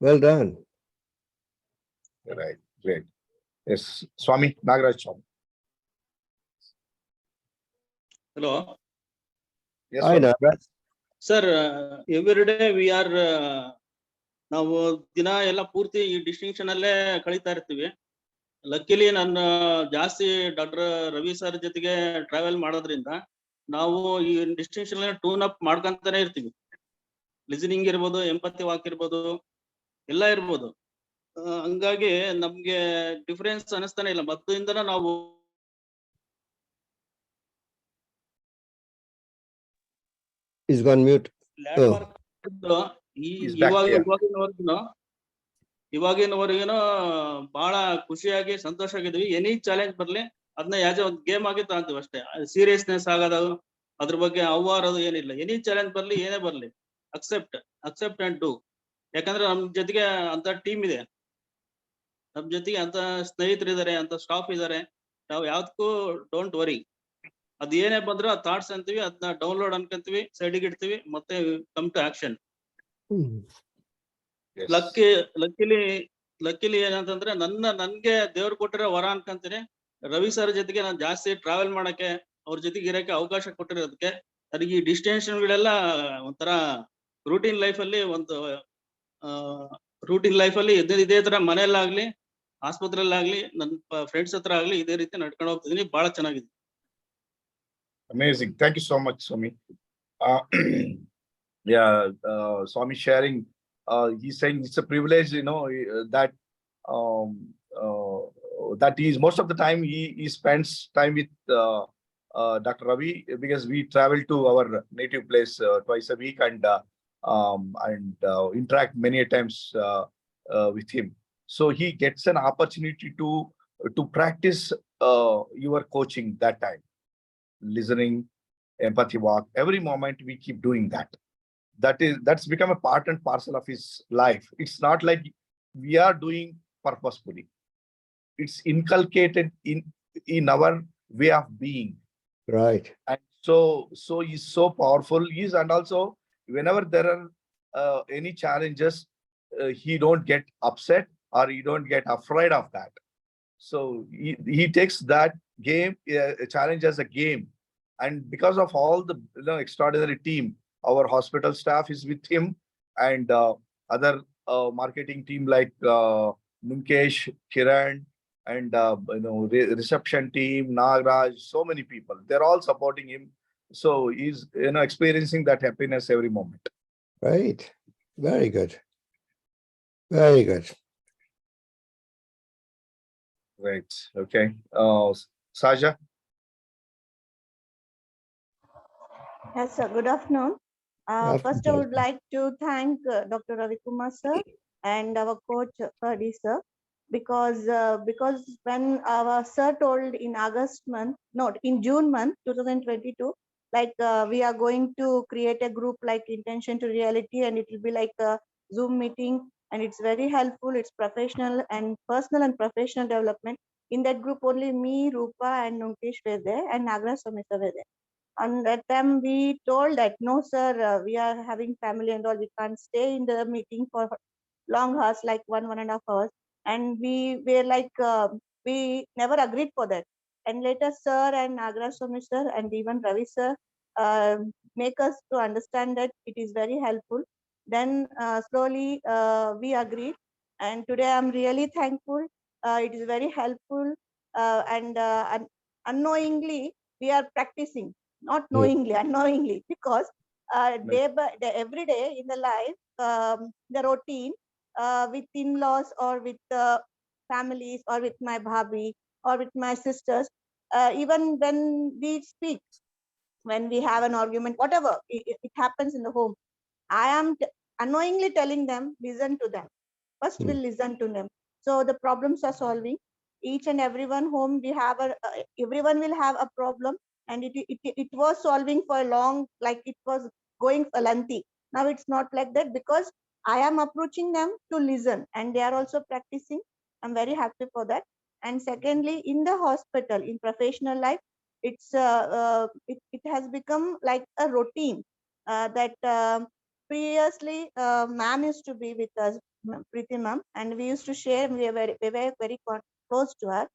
Well done. Right, great. Yes, Swami Nagaraj Swami. Hello, Yes, Hi, Swami. Nagaraj. sir. Every day we are ನಾವು ದಿನ ಎಲ್ಲ ಪೂರ್ತಿ ಈ distinction ಅಲ್ಲೇ ಕಳೀತಾ ಇರ್ತೀವಿ. ಲಕ್ಕಿಲಿ ನಾನು ಜಾಸ್ತಿ ಡಾಕ್ಟರ್ ರವಿ ಸರ್ ಜೊತೆಗೆ ಟ್ರಾವೆಲ್ ಮಾಡೋದ್ರಿಂದ ನಾವು ಈ ಡಿಸ್ಟಿಂಕ್ಷನ್ ಟೂನ್ ಅಪ್ ಮಾಡ್ಕೊಂತಾನೆ ಇರ್ತೀವಿ. ಲಿಸನಿಂಗ್ ಇರ್ಬೋದು, ಎಂಪತಿ ವಾಕ್ ಇರ್ಬೋದು, ಎಲ್ಲ ಇರ್ಬೋದು. ಹಂಗಾಗಿ ನಮ್ಗೆ ಡಿಫರೆನ್ಸ್ ಅನಿಸ್ತಾನೆ ಇಲ್ಲ. ಮೊದಲಿಂದನ ನಾವು He's gone mute. Land Oh. Mark He's back, yeah. ಇವಾಗಿನವರೆಗೂ ಬಹಳ ಖುಷಿಯಾಗಿ ಸಂತೋಷ ಆಗಿದ್ವಿ. ಎನಿ ಚಾಲೆಂಜ್ ಬರ್ಲಿ ಅದನ್ನ ಯಾಸ್ ಒಂದು ಗೇಮ್ ಆಗಿ ತಗೊಂತೀವಿ ಅಷ್ಟೇ. ಸೀರಿಯಸ್ನೆಸ್ ಆಗೋದು ಅದ್ರ ಬಗ್ಗೆ ಅವ್ವಾರೋದು ಏನಿಲ್ಲ. ಎನಿ ಚಾಲೆಂಜ್ ಬರ್ಲಿ, ಏನೇ ಬರ್ಲಿ, ಅಕ್ಸೆಪ್ಟ್ ಅಂಡ್ ಡೂ. ಯಾಕಂದ್ರೆ ನಮ್ ಜೊತೆಗೆ ಅಂತ ಟೀಮ್ ಇದೆ, ನಮ್ ಜೊತೆಗೆ ಅಂತ ಸ್ನೇಹಿತರಿದ್ದಾರೆ, ಅಂತ ಸ್ಟಾಫ್ ಇದಾರೆ. ನಾವು ಯಾವ್ದಕ್ಕೂ ಡೋಂಟ್ ವರಿ. ಅದ್ ಏನೇ ಬಂದ್ರು ಆ ಥಾಟ್ಸ್ ಅಂತೀವಿ, ಅದನ್ನ ಡೌನ್ಲೋಡ್ ಅನ್ಕೊಂತೀವಿ, ಸೈಡಿಗೆ ಇಡ್ತೀವಿ, ಮತ್ತೆ ಕಮ್ ಟು ಆಕ್ಷನ್. ಲಕ್ಕಿಲಿ ಏನಂತಂದ್ರೆ ನನ್ಗೆ ದೇವ್ರು ಕೊಟ್ಟಿರೋ ವರ ಅನ್ಕಂತೀನಿ. ರವಿ ಸರ್ ಜೊತೆಗೆ ನಾನು ಜಾಸ್ತಿ ಟ್ರಾವೆಲ್ ಮಾಡಕ್ಕೆ, ಅವ್ರ ಜೊತೆಗೆ ಇರಕ್ಕೆ ಅವಕಾಶ ಕೊಟ್ಟಿರೋದಕ್ಕೆ ನನಗೆ ಈ ಡಿಸ್ಟಿಂಕ್ಷನ್ ಗಳೆಲ್ಲ ಒಂಥರ ರೂಟೀನ್ ಲೈಫ್ ಅಲ್ಲಿ ಇದೇ ತರ ಮನೆಯಲ್ಲಾಗ್ಲಿ, ಆಸ್ಪತ್ರೆಯಲ್ಲಾಗ್ಲಿ, ನನ್ನ ಫ್ರೆಂಡ್ಸ್ ಹತ್ರ ಆಗ್ಲಿ ಇದೇ ರೀತಿ ನಡ್ಕೊಂಡು ಹೋಗ್ತಿದೀನಿ. ಬಹಳ ಚೆನ್ನಾಗಿದೆ. Amazing. Thank you so much, Swami. Yeah, Swami sharing. He's saying it's a privilege, that that is most of the time he spends time with Dr. Ravi, because we travel to our native place twice a week, and interact many times with him. So he gets an opportunity to practice your coaching that time. Listening, empathy walk, every moment we keep doing that. That's become a part and parcel of his life. It's not like we are doing purposefully. It's inculcated in our way of being. Right. And so he's so powerful. And also whenever there are any challenges, he don't get upset or he don't get afraid of that. So he takes that game, challenge as a game. And because of all the extraordinary team, our hospital staff is with him, and other marketing team like Munkesh, Kiran, and reception team, Nagraj, so many people, they're all supporting him. So he's experiencing that happiness every moment. Right. Very good. Very good. Right. Okay. Saja. Yes, sir. Good afternoon. First, I would like to thank Dr. Ravi Kumar sir and our coach Ferdi sir, because when our sir told in June month 2022, like we are going to create a group like Intention to Reality, and it will be like a Zoom meeting, and it's very helpful. It's professional and personal and professional development. In that group, only me, Rupa, and Nunkesh were there, and Nagraj Swami sir were there. And that time we told that, no, sir, we are having family and all. We can't stay in the meeting for long hours, like 1.5 hours. And we were like, we never agreed for that. And later, sir and Nagraj Swami sir and even Ravi sir make us to understand that it is very helpful. Then slowly we agreed. And today I'm really thankful. It is very helpful. And unknowingly, we are practicing. Not knowingly, unknowingly, because day by day, every day in the life, the routine with in-laws or with families or with my bhabhi or with my sisters. Even when we speak, when we have an argument, whatever it happens in the home, I am unknowingly telling them, listen to them. First, we'll listen to them. So the problems are solving. Each and everyone home, we have everyone will have a problem, and it was solving for a long, like it was going for lengthy. Now it's not like that because I am approaching them to listen, and they are also practicing. I'm very happy for that. And secondly, in the hospital, in professional life, it has become like a routine that previously ma'am used to be with us, Preeti ma'am, and we used to share. We were very close to her.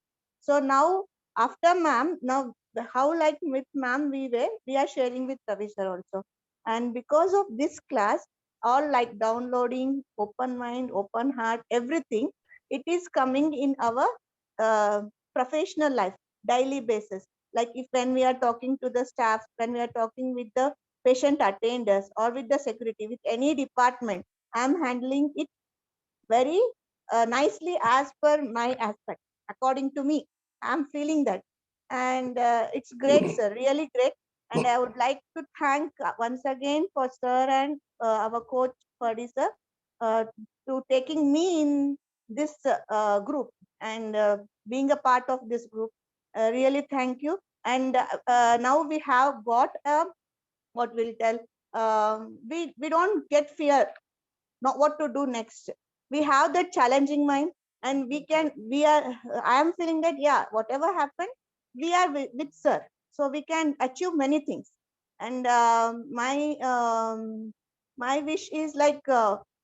So now after ma'am, now how like with ma'am we are sharing with Ravi sir also, and because of this class, all like downloading, open mind, open heart, everything, it is coming in our professional life, daily basis. Like if when we are talking to the staff, when we are talking with the patient attenders or with the security, with any department, I am handling it very nicely as per my aspect. According to me, I'm feeling that. And it's great, sir, really great. And I would like to thank once again for sir and our coach, Ferdi sir, to taking me in this group and being a part of this group. Really thank you. And now we have got what we'll tell. We don't get fear, not what to do next. We have that challenging mind, and we are, I am feeling that, yeah, whatever happened, we are with sir, so we can achieve many things. And my wish is like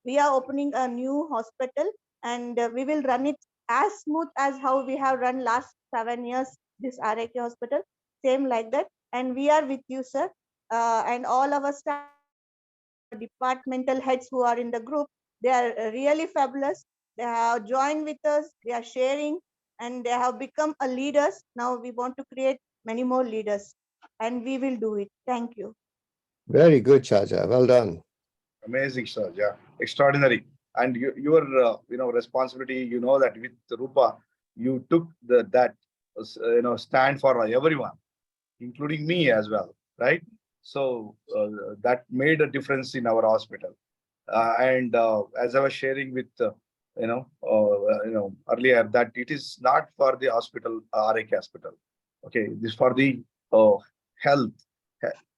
we are opening a new hospital, and we will run it as smooth as how we have run last 7 years this RAK hospital, same like that. And we are with you, sir, and all our staff, departmental heads who are in the group. They are really fabulous. They have joined with us, they are sharing, and they have become a leaders. Now we want to create many more leaders, and we will do it. Thank you. Very good, Chacha. Well done. Amazing, sir. Yeah, extraordinary. And your responsibility. You know that with Rupa, you took that stand for everyone, including me as well, right? So that made a difference in our hospital. And as I was sharing with earlier, that it is not for the hospital, RAK hospital. Okay, this for the health,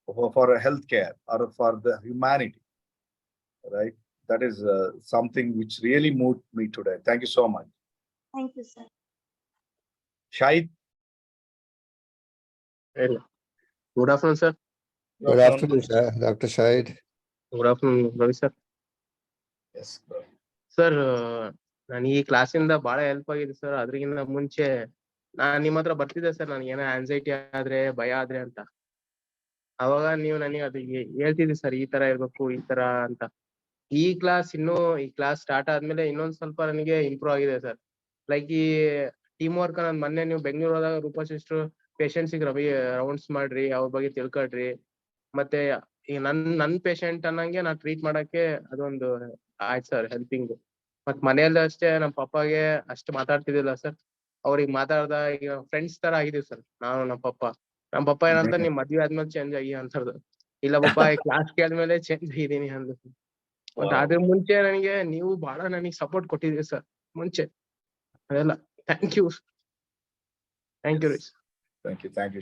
for healthcare, or for the humanity, right? That is something which really moved me today. Thank you so much. Thank you, sir. Shahid. Good afternoon, sir. Good afternoon, Dr. Shahid. Good afternoon, Ravi sir. Yes, sir ನಾನು ಈ ಕ್ಲಾಸಿಂದ ಬಹಳ help ಆಗಿದೆ sir. ಅದ್ರಿಗಿಂತ ಮುಂಚೆ ನಾನ್ ನಿಮ್ಮ ಹತ್ರ ಬರ್ತಿದ್ದೆ sir, ನನಗೆ ಏನೋ ಆನ್ಸೈಟಿ ಆದ್ರೆ, ಭಯ ಆದ್ರೆ ಅಂತ. ಅವಾಗ ನೀವು ನನಗೆ ಅದು ಹೇಳ್ತಿದ್ರಿ ಸರ್, ಈ ತರ ಇರ್ಬೇಕು, ಈ ತರ ಅಂತ. ಈ ಕ್ಲಾಸ್ ಸ್ಟಾರ್ಟ್ ಆದ್ಮೇಲೆ ಇನ್ನೊಂದ್ ಸ್ವಲ್ಪ ನನಗೆ ಇಂಪ್ರೂವ್ ಆಗಿದೆ ಸರ್. ಲೈಕ್ ಈ ಟೀಮ್ ವರ್ಕ್, ನಾನು ಮೊನ್ನೆ ನೀವು ಬೆಂಗಳೂರು ಹೋದಾಗ ರೂಪಾ ಸಿಸ್ಟರ್ ಪೇಷಂಟ್ಸಿಗೆ ರೌಂಡ್ಸ್ ಮಾಡ್ರಿ, ಅವ್ರ ಬಗ್ಗೆ ತಿಳ್ಕೊಳ್ರಿ, ಮತ್ತೆ ಈಗ ನನ್ ಪೇಷಂಟ್ ಅನ್ನಂಗೆ ನಾ ಟ್ರೀಟ್ ಮಾಡಕ್ಕೆ ಅದೊಂದು ಆಯ್ತು ಸರ್, ಹೆಲ್ಪಿಂಗ್. ಮತ್ ಮನೆಯಲ್ಲೂ ಅಷ್ಟೇ ನಮ್ಮ ಪಪ್ಪಾಗೆ ಅಷ್ಟು ಮಾತಾಡ್ತಿದ್ದಿಲ್ಲ ಸರ್, ಅವ್ರಿಗೆ ಮಾತಾಡ್ದ ಈಗ ಫ್ರೆಂಡ್ಸ್ ತರ ಆಗಿದೀವಿ ಸರ್ ನಾನು ನಮ್ಮ ಪಪ್ಪ ಏನಂತ ನಿಮ್ ಮದ್ವೆ ಆದ್ಮೇಲೆ ಚೇಂಜ್ ಆಗಿ ಅಂತದ್ದು. ಇಲ್ಲ ಪಪ್ಪ ಈ ಕ್ಲಾಸ್ ಕೇಳಿದ್ಮೇಲೆ ಚೇಂಜ್ ಆಗಿದೀನಿ ಅಂದ. ಮತ್ತೆ ಅದ್ರ ಮುಂಚೆ ನನಗೆ ನೀವು ಬಹಳ ನನಗೆ ಸಪೋರ್ಟ್ ಕೊಟ್ಟಿದ್ದೀರಿ ಸರ್ ಮುಂಚೆ, ಅದೆಲ್ಲ thank you. Thank you,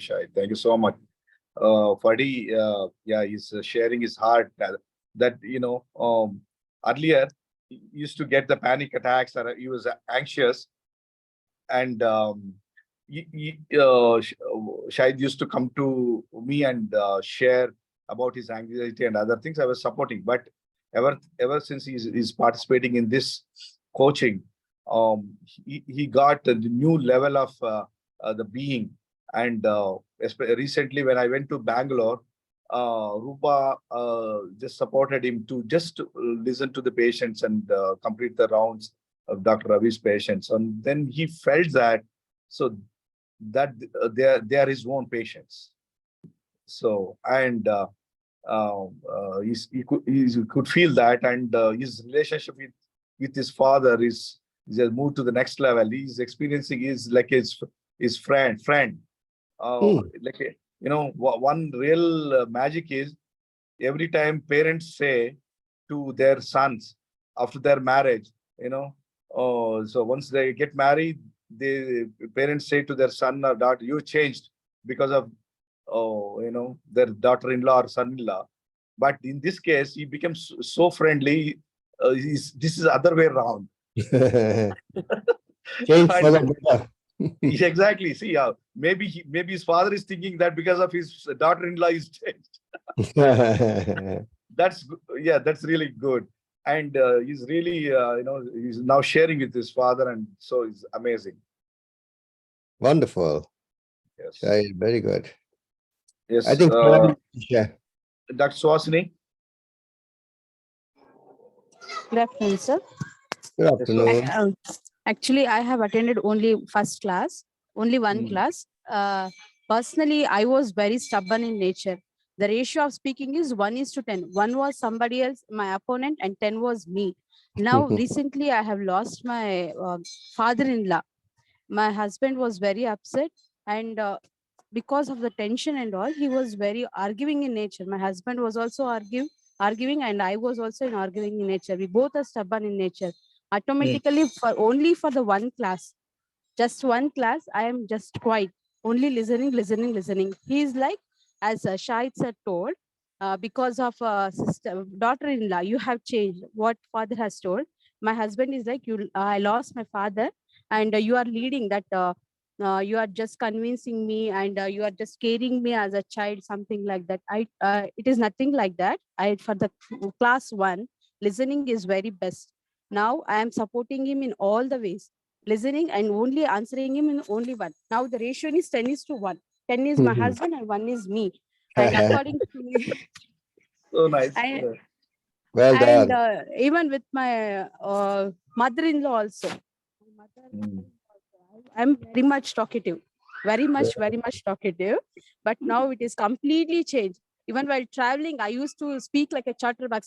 Shahid. Thank you so much. Ferdi, he's sharing his heart that earlier he used to get the panic attacks, or he was anxious, and Shahid used to come to me and share about his anxiety and other things. I was supporting, but ever since he's participating in this coaching, he got the new level of the being. And recently when I went to Bangalore, Rupa just supported him to just listen to the patients and complete the rounds of Dr. Ravi's patients. And then he felt that, so that they are his own patients. So, and he could feel that, and his relationship with his father is has moved to the next level. He's experiencing his friend. Like one real magic is every time parents say to their sons after their marriage, so once they get married, the parents say to their son or daughter, "You changed because of their daughter-in-law or son-in-law." But in this case, he becomes so friendly. This is the other way around. Change for the better. Exactly. See, maybe his father is thinking that because of his daughter-in-law is changed. That's really good. And he's really he's now sharing with his father, and so it's amazing. Wonderful. Yes. Right, very good. Yes. I think Dr. Swasini. Good afternoon, sir. Good afternoon. Actually, I have attended only first class, only one class. Personally, I was very stubborn in nature. The ratio of speaking is 1:10. 1 was somebody else, my opponent, and 10 was me. Now, recently, I have lost my father-in-law. My husband was very upset, and because of the tension and all, he was very arguing in nature. My husband was also arguing, and I was also in arguing in nature. We both are stubborn in nature. Automatically, for the one class, just one class, I am just quiet, only listening. He is like, as Shahid sir told, because of daughter-in-law, you have changed. What father has told. My husband is like, I lost my father, and you are leading that. You are just convincing me, and you are just carrying me as a child, something like that. It is nothing like that. For the class one, listening is very best. Now I am supporting him in all the ways, listening and only answering him in only one. Now the ratio is 10:1. 10 is my husband and 1 is me. And according to me, so nice. Well done. And even with my mother-in-law also. I'm very much talkative, very much talkative. But now it is completely changed. Even while traveling, I used to speak like a chatterbox.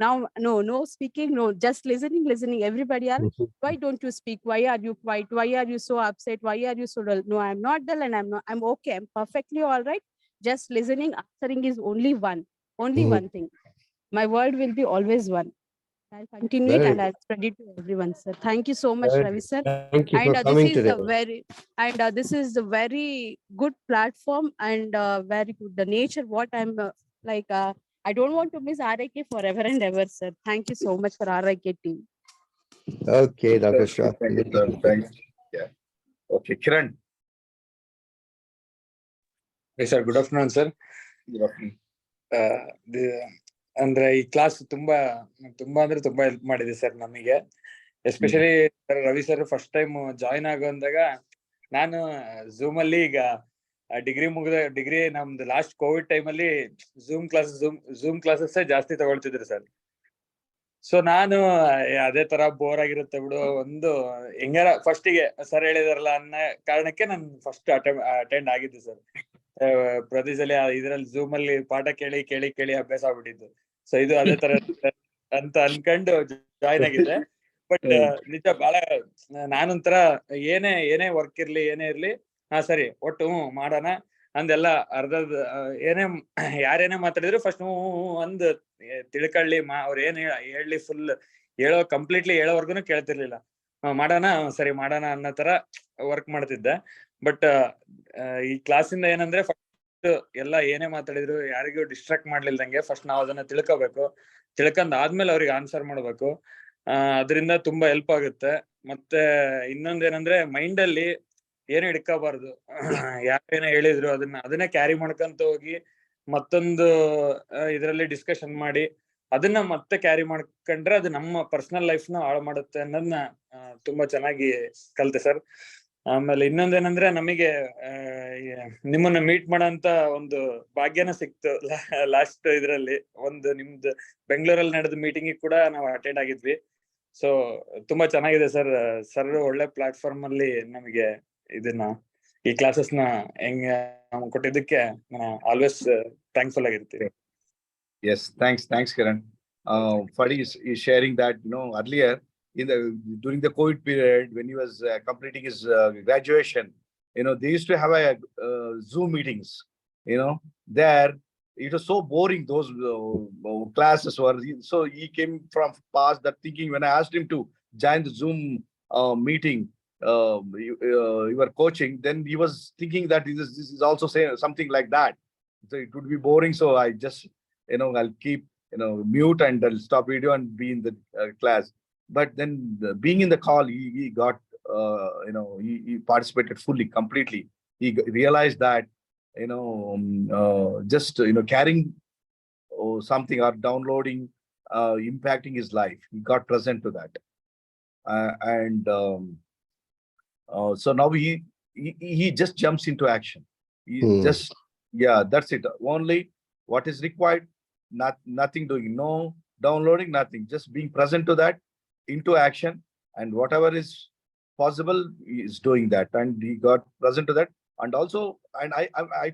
Now, no speaking, no, just listening. Everybody are, why don't you speak? Why are you quiet? Why are you so upset? Why are you so dull? No, I'm not dull, and I'm okay. I'm perfectly all right. Just listening, answering is only one thing. My word will be always one. I'll continue it and I'll spread it to everyone, sir. Thank you so much, Ravi sir. Thank you for coming today. This is the very good platform and very good the nature. What I'm I don't want to miss RIK forever and ever, sir. Thank you so much for RIK team. Okay, Dr. Shah. Thank you, sir. Thanks. Yeah. Okay, Kiran. Yes, sir. Good afternoon, sir. Good afternoon. ಅಂದ್ರೆ ಈ class ತುಂಬಾ ಅಂದ್ರೆ ತುಂಬಾ help ಮಾಡಿದೆ sir ನಮಗೆ. Especially Ravi sir first time join ಆಗೋಂದಾಗ ನಾನು Zoom ಅಲ್ಲಿ ಈಗ ಡಿಗ್ರಿ ನಮ್ದು ಲಾಸ್ಟ್ ಕೋವಿಡ್ ಟೈಮ್ ಅಲ್ಲಿ ಝೂಮ್ ಕ್ಲಾಸಸ್ ಜಾಸ್ತಿ ತಗೊಳ್ತಿದ್ರು ಸರ್. ಸೊ ನಾನು ಅದೇ ತರ ಬೋರ್ ಆಗಿರುತ್ತೆ ಬಿಡು, ಒಂದು ಹೆಂಗಾರ ಫಸ್ಟಿಗೆ ಸರ್ ಹೇಳಿದಾರಲ್ಲ ಅನ್ನೋ ಕಾರಣಕ್ಕೆ ನಾನು ಫಸ್ಟ್ ಅಟೆಂಡ್ ಆಗಿದ್ದೆ ಸರ್. ಪ್ರತಿ ಸಲ ಇದ್ರಲ್ಲಿ ಝೂಮ್ ಅಲ್ಲಿ ಪಾಠ ಕೇಳಿ ಅಭ್ಯಾಸ ಆಗ್ಬಿಟ್ಟಿದ್ದು. ಸೊ ಇದು ಅದೇ ತರ ಅಂತ ಅನ್ಕೊಂಡು ಜಾಯ್ನ್ ಆಗಿದ್ದೆ. ಬಟ್ ನಿಜ ಬಹಳ ನಾನೊಂಥರ ಏನೇ ವರ್ಕ್ ಇರ್ಲಿ ಏನೇ ಇರ್ಲಿ ಸರಿ ಒಟ್ಟು ಮಾಡೋಣ ಅಂದೆಲ್ಲ ಯಾರೇನೇ ಮಾತಾಡಿದ್ರು ಫಸ್ಟ್ ಅಂದ್ ತಿಳ್ಕೊಳ್ಳಿ ಅವ್ರ ಏನ್ ಹೇಳಿ ಫುಲ್ ಕಂಪ್ಲೀಟ್ಲಿ ಹೇಳೋವರ್ಗುನು ಕೇಳ್ತಿರ್ಲಿಲ್ಲ. ಮಾಡೋಣ ಸರಿ ಮಾಡೋಣ ಅನ್ನೋ ತರ ವರ್ಕ್ ಮಾಡ್ತಿದ್ದೆ. ಬಟ್ ಈ ಕ್ಲಾಸಿಂದ ಏನಂದ್ರೆ ಫಸ್ಟ್ ಎಲ್ಲ ಏನೇ ಮಾತಾಡಿದ್ರು ಯಾರಿಗೂ ಡಿಸ್ಟ್ರಾಕ್ಟ್ ಮಾಡ್ಲಿಲ್ದಂಗೆ ಫಸ್ಟ್ ನಾವ್ ಅದನ್ನ ತಿಳ್ಕೊಂಡ್ ಆದ್ಮೇಲೆ ಅವ್ರಿಗೆ ಆನ್ಸರ್ ಮಾಡ್ಬೇಕು. ಅದರಿಂದ ತುಂಬಾ ಹೆಲ್ಪ್ ಆಗುತ್ತೆ. ಮತ್ತೆ ಇನ್ನೊಂದೇನಂದ್ರೆ ಮೈಂಡ್ ಅಲ್ಲಿ ಏನು ಹಿಡ್ಕೋಬಾರ್ದು. ಯಾರೇನೇ ಹೇಳಿದ್ರು ಅದನ್ನೇ ಕ್ಯಾರಿ ಮಾಡ್ಕೊಂತ ಹೋಗಿ ಮತ್ತೊಂದು ಇದ್ರಲ್ಲಿ ಡಿಸ್ಕಷನ್ ಮಾಡಿ ಅದನ್ನ ಮತ್ತೆ ಕ್ಯಾರಿ ಮಾಡ್ಕೊಂಡ್ರೆ ಅದು ನಮ್ಮ ಪರ್ಸನಲ್ ಲೈಫ್ ನ ಹಾಳು ಮಾಡುತ್ತೆ ಅನ್ನೋದನ್ನ ತುಂಬಾ ಚೆನ್ನಾಗಿ ಕಲ್ತೆ ಸರ್. ಆಮೇಲೆ ಇನ್ನೊಂದೇನಂದ್ರೆ ನಮಗೆ ನಿಮ್ಮನ್ನ ಮೀಟ್ ಮಾಡೋಂತ ಒಂದು ಭಾಗ್ಯನ ಸಿಕ್ತು ಲಾಸ್ಟ್ ಇದ್ರಲ್ಲಿ. ಒಂದು ನಿಮ್ದು ಬೆಂಗಳೂರಲ್ಲಿ ನಡೆದ ಮೀಟಿಂಗ್ ಕೂಡ ನಾವು ಅಟೆಂಡ್ ಆಗಿದ್ವಿ. ಸೊ ತುಂಬಾ ಚೆನ್ನಾಗಿದೆ ಸರ್ ಒಳ್ಳೆ ಪ್ಲಾಟ್ಫಾರ್ಮ್ ಅಲ್ಲಿ ನಮಗೆ ಈ ಕ್ಲಾಸಸ್ ನ ಕೊಟ್ಟಿದ್ದಕ್ಕೆ ಆಲ್ವೇಸ್ ಥ್ಯಾಂಕ್ಫುಲ್ ಆಗಿರ್ತೀವಿ. Yes, thanks, Kiran. Fadi is sharing that, earlier during the COVID period when he was completing his graduation, they used to have a Zoom meetings. There it was so boring. Those classes were so he came from past that thinking when I asked him to join the Zoom meeting, you were coaching, then he was thinking that this is also saying something like that. So it would be boring. So I just, I'll keep, mute and I'll stop video and be in the class. But then being in the call, he got, he participated fully, completely. He realized that, just, carrying something or downloading, impacting his life. He got present to that. So now he just jumps into action. He just, yeah, that's it. Only what is required, nothing doing, no downloading, nothing, just being present to that, into action, and whatever is possible is doing that. And he got present to that. And also, and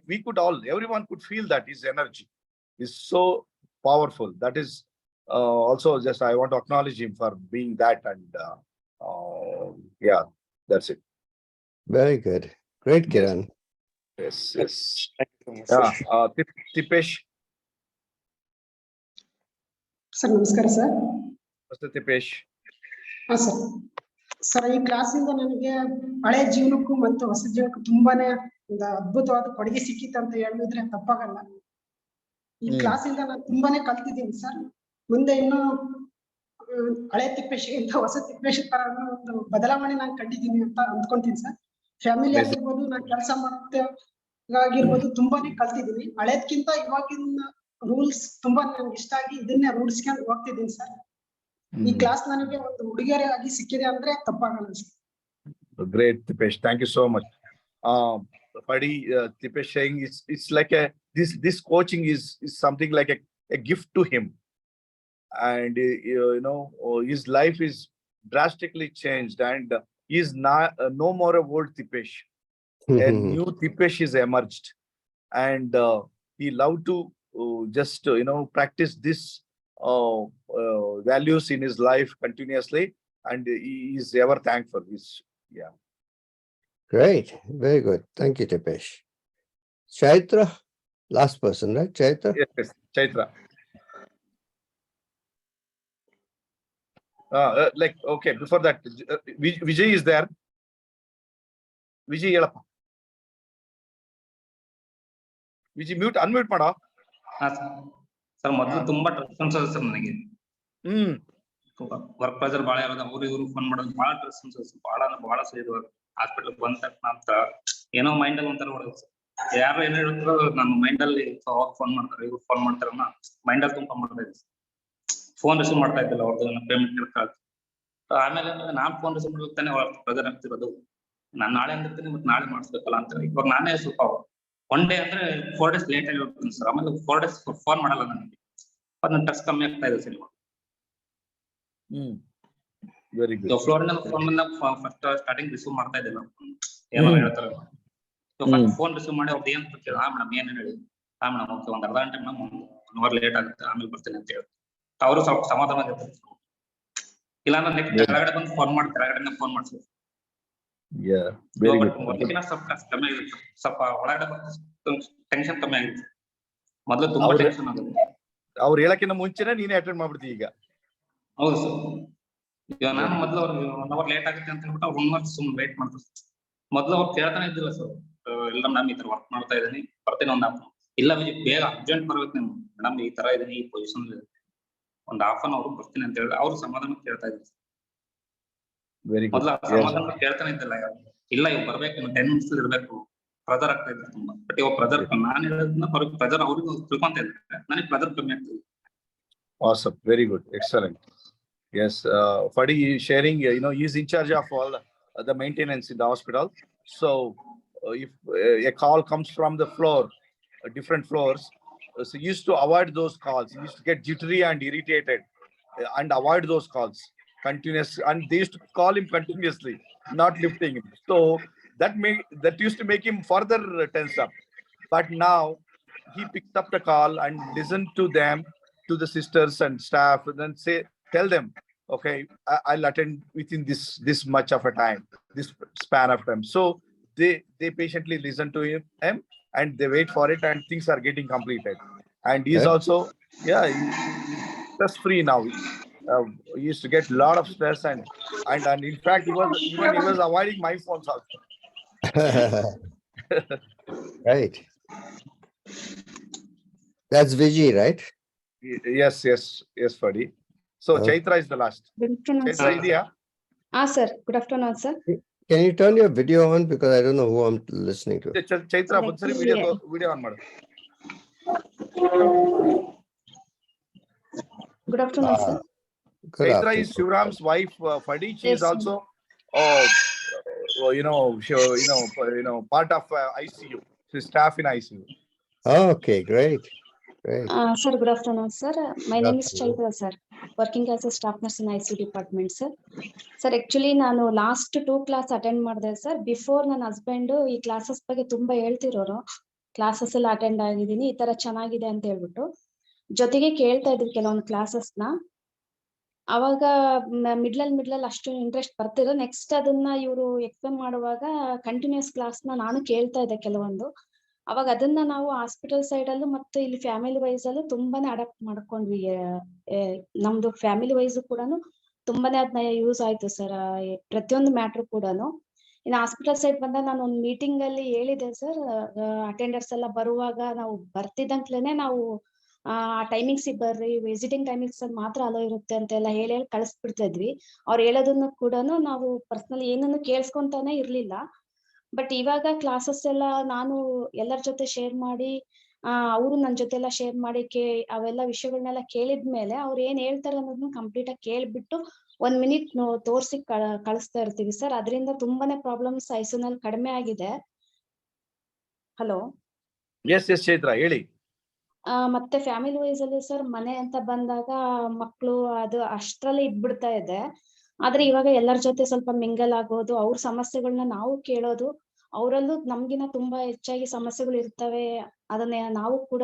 we could everyone could feel that his energy is so powerful. That is also just, I want to acknowledge him for being that. And yeah, that's it. Very good. Great, Kiran. Yes. Yeah, Tipesh. Sir, namaskar, sir. Mr. Tipesh. Sir. Sir, ಈ ಕ್ಲಾಸಿಂದ ನನಗೆ ಹಳೆ ಜೀವನಕ್ಕೂ ಮತ್ತು ಹೊಸ ಜೀವನಕ್ಕೂ ತುಂಬಾನೇ ಒಂದು ಅದ್ಭುತವಾದ ಕೊಡುಗೆ ಸಿಕ್ಕಿತ್ತು ಅಂತ ಹೇಳಿದ್ರೆ ತಪ್ಪಾಗಲ್ಲ. ಈ ಕ್ಲಾಸಿಂದ ನಾನು ತುಂಬಾನೇ ಕಲ್ತಿದ್ದೀನಿ ಸರ್. ಮುಂದೆ ಇನ್ನು ಹಳೆ ತಿಪ್ಪೇಶಿಗಿಂತ ಹೊಸ ತಿಪ್ಪೇಶಿ ತರ ಒಂದು ಬದಲಾವಣೆ ನಾನು ಕಂಡಿದ್ದೀನಿ ಅಂತ ಅಂದ್ಕೊಂತೀನಿ ಸರ್. ಫ್ಯಾಮಿಲಿ ಆಗಿರ್ಬೋದು, ನಾನು ಕೆಲಸ ಆಗಿರ್ಬೋದು, ತುಂಬಾನೇ ಕಲ್ತಿದ್ದೀನಿ. ಹಳೇದ್ಕಿಂತ ಇವಾಗಿನ ರೂಲ್ಸ್ ತುಂಬಾ ನನ್ಗೆ ಇಷ್ಟ ಆಗಿ ಇದನ್ನೇ ರೂಢಿಸ್ಕೊಂಡು ಹೋಗ್ತಿದ್ದೀನಿ ಸರ್. ಈ ಕ್ಲಾಸ್ ನನಗೆ ಒಂದು ಉಡುಗೊರೆ ಆಗಿ ಸಿಕ್ಕಿದೆ ಅಂದ್ರೆ ತಪ್ಪಾಗಲ್ಲ sir. Great, Tipesh. Thank you so much. Fadi, Tipesh saying it's like this coaching is something like a gift to him, and his life is drastically changed, and he is not no more a old Tipesh. A new Tipesh is emerged, and he loved to just practice this values in his life continuously, and he is ever thankful. Yeah. Great. Very good. Thank you, Tipesh. Chaitra, last person, right? Chaitra? Yes, Chaitra. Like, okay, before that, Vijay is there. Vijay, help. Vijay, unmute mada. Sir ಮೊದಲು ತುಂಬಾ ಟ್ರೆಸ್ ಅನ್ಸೋದು sir ನನಗೆ. Work pressure ಬಾಳ ಇರೋದು, ಅವ್ರು ಇವ್ರು phone ಮಾಡೋದು ಬಹಳ ಟ್ರೆಸ್ ಅನ್ಸೋದು, ಬಹಳ ಸೇದು ಹಾಸ್ಪಿಟಲ್ ಬಂದ ತಕ್ಷಣ ಅಂತ ಏನೋ ಮೈಂಡ್ ಅಲ್ಲಿ ಒಂಥರ ಹೊಡೋದು ಸರ್. ಯಾರು ಏನ್ ಹೇಳ್ತಾರೋ ನಮ್ಮ ಮೈಂಡ್ ಅಲ್ಲಿ ಫೋನ್ ಮಾಡ್ತಾರೆ, ಇವ್ರು ಫೋನ್ ಮಾಡ್ತಾರ, ಮೈಂಡ್ ಅಲ್ಲಿ ತುಂಬ ಮಾಡ್ತಾ ಇದ್ದೆ. ಫೋನ್ ರಿಸೀವ್ ಮಾಡ್ತಾ ಇದ್ದಿಲ್ಲ ಅವ್ರದ್ದು, ಪೇಮೆಂಟ್ ಇರ್ತಾರೆ. ಆಮೇಲೆ ನಾನ್ ಫೋನ್ ರಿಸೀವ್ ಮಾಡ್ತಾನೆ ಪ್ರೆಷರ್ ಆಗ್ತಿರೋದು. ನಾನ್ ನಾಳೆ ಅಂದಿರ್ತೀನಿ, ಮತ್ತೆ ನಾಳೆ ಮಾಡಿಸ್ಬೇಕಲ್ಲ ಅಂತ. ಇವಾಗ ನಾನೇ ಸ್ವಲ್ಪ ಒನ್ ಡೇ ಅಂದ್ರೆ 4 days ಲೇಟ್ ಆಗಿ ಹೋಗ್ತೀನಿ ಸರ್. ಆಮೇಲೆ 4 days ಫೋನ್ ಮಾಡಲ್ಲ ನನಗೆ. ನನ್ನ ಟ್ರಸ್ಟ್ ಕಮ್ಮಿ ಆಗ್ತಾ ಇದೆ ಸರ್. Very good. ಫ್ಲೋರಿನ ಫೋನ್ ಫಸ್ಟ್ ಸ್ಟಾರ್ಟಿಂಗ್ ರಿಸೀವ್ ಮಾಡ್ತಾ ಇದ್ದಿಲ್ಲ, ಏನೋ ಹೇಳ್ತಾರೆ. ಫಸ್ಟ್ ಫೋನ್ ರಿಸೀವ್ ಮಾಡಿ ಅವ್ರದ್ದು ಏನ್ ಕೇಳಿ, ಮೇಡಮ್ ಏನ್ ಹೇಳಿ, ಮೇಡಮ್ ಓಕೆ ಒಂದ್ ಅರ್ಧ ಗಂಟೆ ಮೇಡಮ್ 1 hour ಲೇಟ್ ಆಗುತ್ತೆ, ಆಮೇಲೆ ಬರ್ತೀನಿ ಅಂತ ಹೇಳಿ ಅವರು ಸ್ವಲ್ಪ ಸಮಾಧಾನ ಇರ್ತಾರೆ. ಇಲ್ಲ ಅಂದ್ರೆ ನೆಕ್ಸ್ಟ್ ಕೆಳಗಡೆ ಬಂದು ಫೋನ್ ಮಾಡಿ ಕೆಳಗಡೆ ಫೋನ್ ಮಾಡ್ತೀವಿ. ಕಮ್ಮಿ ಆಗಿರುತ್ತೆ ಸ್ವಲ್ಪ, ಒಳಗಡೆ ಟೆನ್ಷನ್ ಕಮ್ಮಿ ಆಗಿರುತ್ತೆ. ಮೊದಲು ತುಂಬಾ ಟೆನ್ಷನ್ ಆಗುತ್ತೆ. ಅವ್ರು ಹೇಳಕ್ಕಿಂತ ಮುಂಚೆನೆ ನೀನೇ ಅಟೆಂಡ್ ಮಾಡ್ಬಿಡ್ತೀವಿ ಈಗ. ಹೌದು ಸರ್. ಈಗ ನಾನು ಮೊದಲು ಅವ್ರಿಗೆ 1 hour ಲೇಟ್ ಆಗುತ್ತೆ ಅಂತ ಹೇಳ್ಬಿಟ್ಟು 1 hour ಸುಮ್ಮನೆ ವೇಟ್ ಮಾಡ್ತಾರೆ. ಮೊದಲು ಅವ್ರು ಕೇಳ್ತಾನೆ ಇದ್ದಿಲ್ಲ ಸರ್. ಇಲ್ಲ ನಾನು ಈ ತರ ವರ್ಕ್ ಮಾಡ್ತಾ ಇದ್ದೀನಿ, ಬರ್ತೀನಿ ಒಂದು ಹಾಫ್. ಇಲ್ಲ ವಿಜಯ್ ಬೇಗ ಅರ್ಜೆಂಟ್ ಬರ್ಬೇಕು ನೀವು ಮೇಡಮ್, ಈ ತರ ಇದೀನಿ, ಈ ಪೊಸಿಷನ್ ಒಂದು ಹಾಫ್ ಅನ್ ಅವರ್ ಬರ್ತೀನಿ ಅಂತ ಹೇಳಿ ಅವ್ರು ಸಮಾಧಾನ ಕೇಳ್ತಾ ಇದ್ರು. ಮೊದಲು ಸಮಾಧಾನ ಕೇಳ್ತಾನೆ ಇದ್ದಿಲ್ಲ. ಇಲ್ಲ ಇವ್ ಬರ್ಬೇಕು, 10 minutes ಇರ್ಬೇಕು, ಪ್ರೆಜರ್ ಆಗ್ತಾ ಇದ್ರು ತುಂಬಾ. ಬಟ್ ಇವಾಗ ಪ್ರೆಜರ್ ನಾನು ಹೇಳೋದನ್ನ ಪ್ರೆಜರ್ ಅವ್ರಿಗೆ ತಿಳ್ಕೊಂತ ಇದ್ದಾರೆ, ನನಗೆ ಪ್ರೆಜರ್ ಕಮ್ಮಿ ಆಗ್ತದೆ. Awesome, very good, excellent. Yes, Fadi is sharing, he is in charge of all the maintenance in the hospital. So if a call comes from the floor, different floors, so he used to avoid those calls. He used to get jittery and irritated and avoid those calls continuous, and they used to call him continuously, not lifting him. So that used to make him further tense up. But now he picks up the call and listen to them to the sisters and staff, and then tell them, okay, I'll attend within this much of a time, this span of time. So they patiently listen to him, and they wait for it, and things are getting completed. And he's also, yeah, he's stress free now. He used to get a lot of stress, and in fact he was avoiding my phones also. Right. That's Vijay, right? Yes, Ferdi. So Chaitra is the last. Good afternoon, Chaitra, sir. idea? Sir. Good afternoon, sir. Can you turn your video on, because I don't know who I'm listening to. Chaitra, ಒಂದ್ಸರಿ video on ಮಾಡು. Good afternoon, sir. Chaitra is Shivram's wife, Ferdi. She is also, part of ICU. She's staff in ICU. Okay, great. Sir, good afternoon, sir. My name is Chaitra, sir. Working as a staff nurse in ICU department, sir. Sir, actually, ನಾನು last 2 class attend ಮಾಡಿದೆ sir. Before ನನ್ನ husband ಈ classes ಬಗ್ಗೆ ತುಂಬಾ ಹೇಳ್ತಿರೋರು, classes ಎಲ್ಲ attend ಆಗಿದ್ದೀನಿ, ಈ ತರ ಚೆನ್ನಾಗಿದೆ ಅಂತ ಹೇಳ್ಬಿಟ್ಟು. ಜೊತೆಗೆ ಕೇಳ್ತಾ ಇದ್ವಿ ಕೆಲವೊಂದು ಕ್ಲಾಸಸ್ನ. ಅವಾಗ ಮಿಡ್ಲಲ್ಲಿ ಅಷ್ಟು ಇಂಟ್ರೆಸ್ಟ್ ಬರ್ತಿರೋ, ನೆಕ್ಸ್ಟ್ ಅದನ್ನ ಇವರು ಎಕ್ಸ್ಪ್ಲೇನ್ ಮಾಡುವಾಗ ಕಂಟಿನ್ಯೂಸ್ ಕ್ಲಾಸ್ನ ನಾನು ಕೇಳ್ತಾ ಇದ್ದೆ ಕೆಲವೊಂದು. ಅವಾಗ ಅದನ್ನ ನಾವು ಹಾಸ್ಪಿಟಲ್ ಸೈಡ್ ಅಲ್ಲೂ ಮತ್ತೆ ಇಲ್ಲಿ ಫ್ಯಾಮಿಲಿ ವೈಸ್ ಅಲ್ಲೂ ತುಂಬಾನೇ ಅಡಾಪ್ಟ್ ಮಾಡ್ಕೊಂಡ್ವಿ. ನಮ್ದು ಫ್ಯಾಮಿಲಿ ವೈಸ್ ಕೂಡ ತುಂಬಾನೇ ಅದನ್ನ ಯೂಸ್ ಆಯ್ತು ಸರ್, ಪ್ರತಿಯೊಂದು ಮ್ಯಾಟ್ರು ಕೂಡ. ಇನ್ನು ಹಾಸ್ಪಿಟಲ್ ಸೈಡ್ ಬಂದಾಗ ನಾನು ಒಂದು ಮೀಟಿಂಗ್ ಅಲ್ಲಿ ಹೇಳಿದೆ ಸರ್, ಅಟೆಂಡರ್ಸ್ ಎಲ್ಲ ಬರುವಾಗ ನಾವು ಬರ್ತಿದ್ದಂಕ್ಲೇನೆ ನಾವು ಆ ಟೈಮಿಂಗ್ಸ್ ಬರ್ರಿ, ವಿಸಿಟಿಂಗ್ ಟೈಮಿಂಗ್ಸ್ ಮಾತ್ರ ಅಲೋ ಇರುತ್ತೆ ಅಂತೆಲ್ಲ ಹೇಳಿ ಕಳಿಸ್ಬಿಡ್ತಾ ಇದ್ವಿ. ಅವ್ರು ಹೇಳೋದನ್ನು ಕೂಡ ನಾವು ಪರ್ಸನಲಿ ಏನನ್ನು ಕೇಳಿಸ್ಕೊಂತಾನೆ ಇರ್ಲಿಲ್ಲ. ಬಟ್ ಇವಾಗ ಕ್ಲಾಸಸ್ ಎಲ್ಲ ನಾನು ಎಲ್ಲರ ಜೊತೆ ಶೇರ್ ಮಾಡಿ, ಅವರು ನನ್ನ ಜೊತೆ ಎಲ್ಲ ಶೇರ್ ಮಾಡಿ ಅವೆಲ್ಲ ವಿಷಯಗಳನ್ನೆಲ್ಲ ಕೇಳಿದ್ಮೇಲೆ ಅವ್ರು ಏನ್ ಹೇಳ್ತಾರೆ ಅನ್ನೋದನ್ನ ಕಂಪ್ಲೀಟ್ ಆಗಿ ಕೇಳ್ಬಿಟ್ಟು 1 ಮಿನಿಟ್ ತೋರ್ಸಿ ಕಳಿಸ್ತಾ ಇರ್ತೀವಿ ಸರ್. ಅದರಿಂದ ತುಂಬಾನೇ ಪ್ರಾಬ್ಲಮ್ಸ್ ಐಸಿಯುನಲ್ಲಿ ಕಡಿಮೆ ಆಗಿದೆ. ಹಲೋ, ಎಸ್ ಚೈತ್ರ ಹೇಳಿ. ಮತ್ತೆ ಫ್ಯಾಮಿಲಿ ವೈಸ್ ಅಲ್ಲಿ ಸರ್, ಮನೆ ಅಂತ ಬಂದಾಗ ಮಕ್ಕಳು ಅದು ಅಷ್ಟ್ರಲ್ಲಿ ಇದ್ಬಿಡ್ತಾ ಇದೆ. ಆದ್ರೆ ಇವಾಗ ಎಲ್ಲರ ಜೊತೆ ಸ್ವಲ್ಪ ಮಿಂಗಲ್ ಆಗೋದು, ಅವ್ರ ಸಮಸ್ಯೆಗಳನ್ನ ನಾವು ಕೇಳೋದು, ಅವರಲ್ಲೂ ನಮ್ಗಿನ ತುಂಬಾ ಹೆಚ್ಚಾಗಿ ಸಮಸ್ಯೆಗಳು ಇರ್ತವೆ, ಅದನ್ನ ನಾವು ಕೂಡ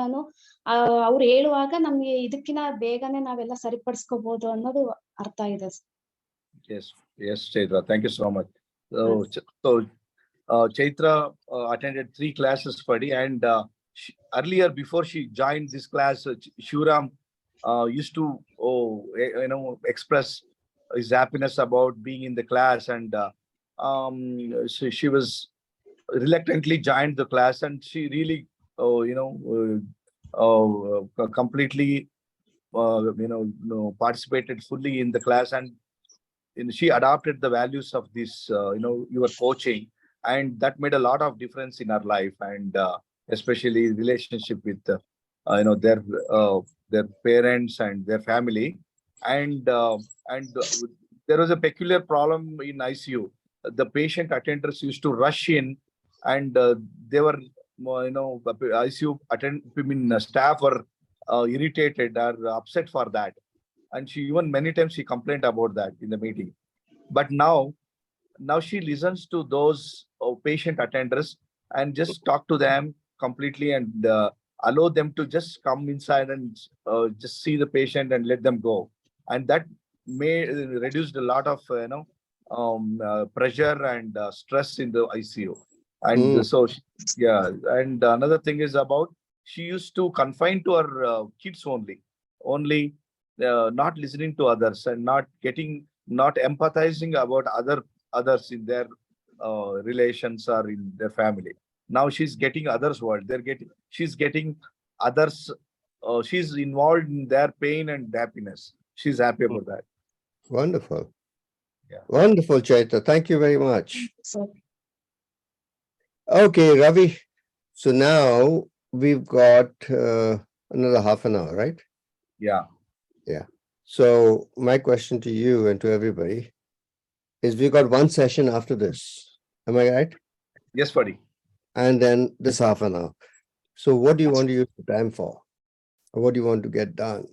ಅವ್ರು ಹೇಳುವಾಗ ನಮ್ಗೆ ಇದಕ್ಕಿನ ಬೇಗನೆ ನಾವೆಲ್ಲ ಸರಿಪಡಿಸ್ಕೋಬಹುದು ಅನ್ನೋದು ಅರ್ಥ ಇದೆ. Yes, Chaitra, thank you so much. So Chaitra attended 3 classes, Ferdi, and earlier before she joined this class, Shivram used to express his happiness about being in the class, and so she was reluctantly joined the class, and she really completely participated fully in the class, and she adopted the values of this your coaching, and that made a lot of difference in her life, and especially relationship with their parents and their family, and there was a peculiar problem in ICU. The patient attenders used to rush in, and they were ICU staff were irritated or upset for that, and she even many times she complained about that in the meeting. But now she listens to those patient attenders and just talk to them completely, and allow them to just come inside and just see the patient and let them go, and that may reduce a lot of pressure and stress in the ICU. And so and another thing is about, she used to confine to her kids only, not listening to others, and not empathizing about others in their relations or in their family. Now she's getting others' world. She's getting others. She's involved in their pain and happiness. She's happy about that. Wonderful. Yeah. Wonderful, Chaitra. Thank you very much. Okay, Ravi. So now we've got another half an hour, right? Yeah. So my question to you and to everybody is, we got one session after this. Am I right? Yes, buddy. And then this half an hour. So what do you want to use the time for? Or what do you want to get done?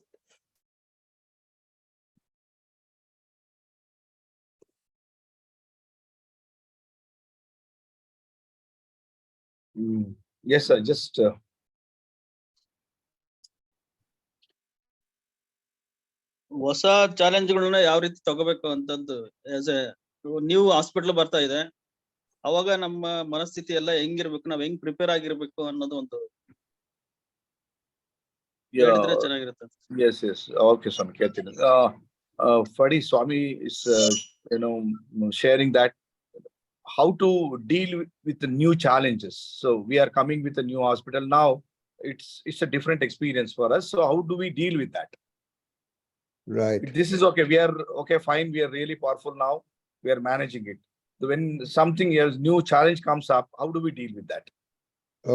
Yes, sir. Just ಹೊಸ ಚಾಲೆಂಜ್ಗಳನ್ನ ಯಾವ ರೀತಿ ತಗೋಬೇಕು ಅಂತಂದು as A new hospital ಬರ್ತಾ ಇದೆ, ಅವಾಗ ನಮ್ಮ ಮನಸ್ಥಿತಿ ಎಲ್ಲ ಹೆಂಗಿರ್ಬೇಕು, ನಾವ್ ಹೆಂಗ್ ಪ್ರಿಪೇರ್ ಆಗಿರ್ಬೇಕು ಅನ್ನೋದು ಒಂದು ಹೇಳಿದ್ರೆ ಚೆನ್ನಾಗಿರುತ್ತೆ. Yes, yes. Okay, Swami, ಕೇಳ್ತೀನಿ. Ferdi, Swami is, sharing that how to deal with the new challenges. So we are coming with a new hospital now. It's a different experience for us. So how do we deal with that? Right. This is okay. We are okay, fine. We are really powerful now. We are managing it. When something else, new challenge comes up, how do we deal with that?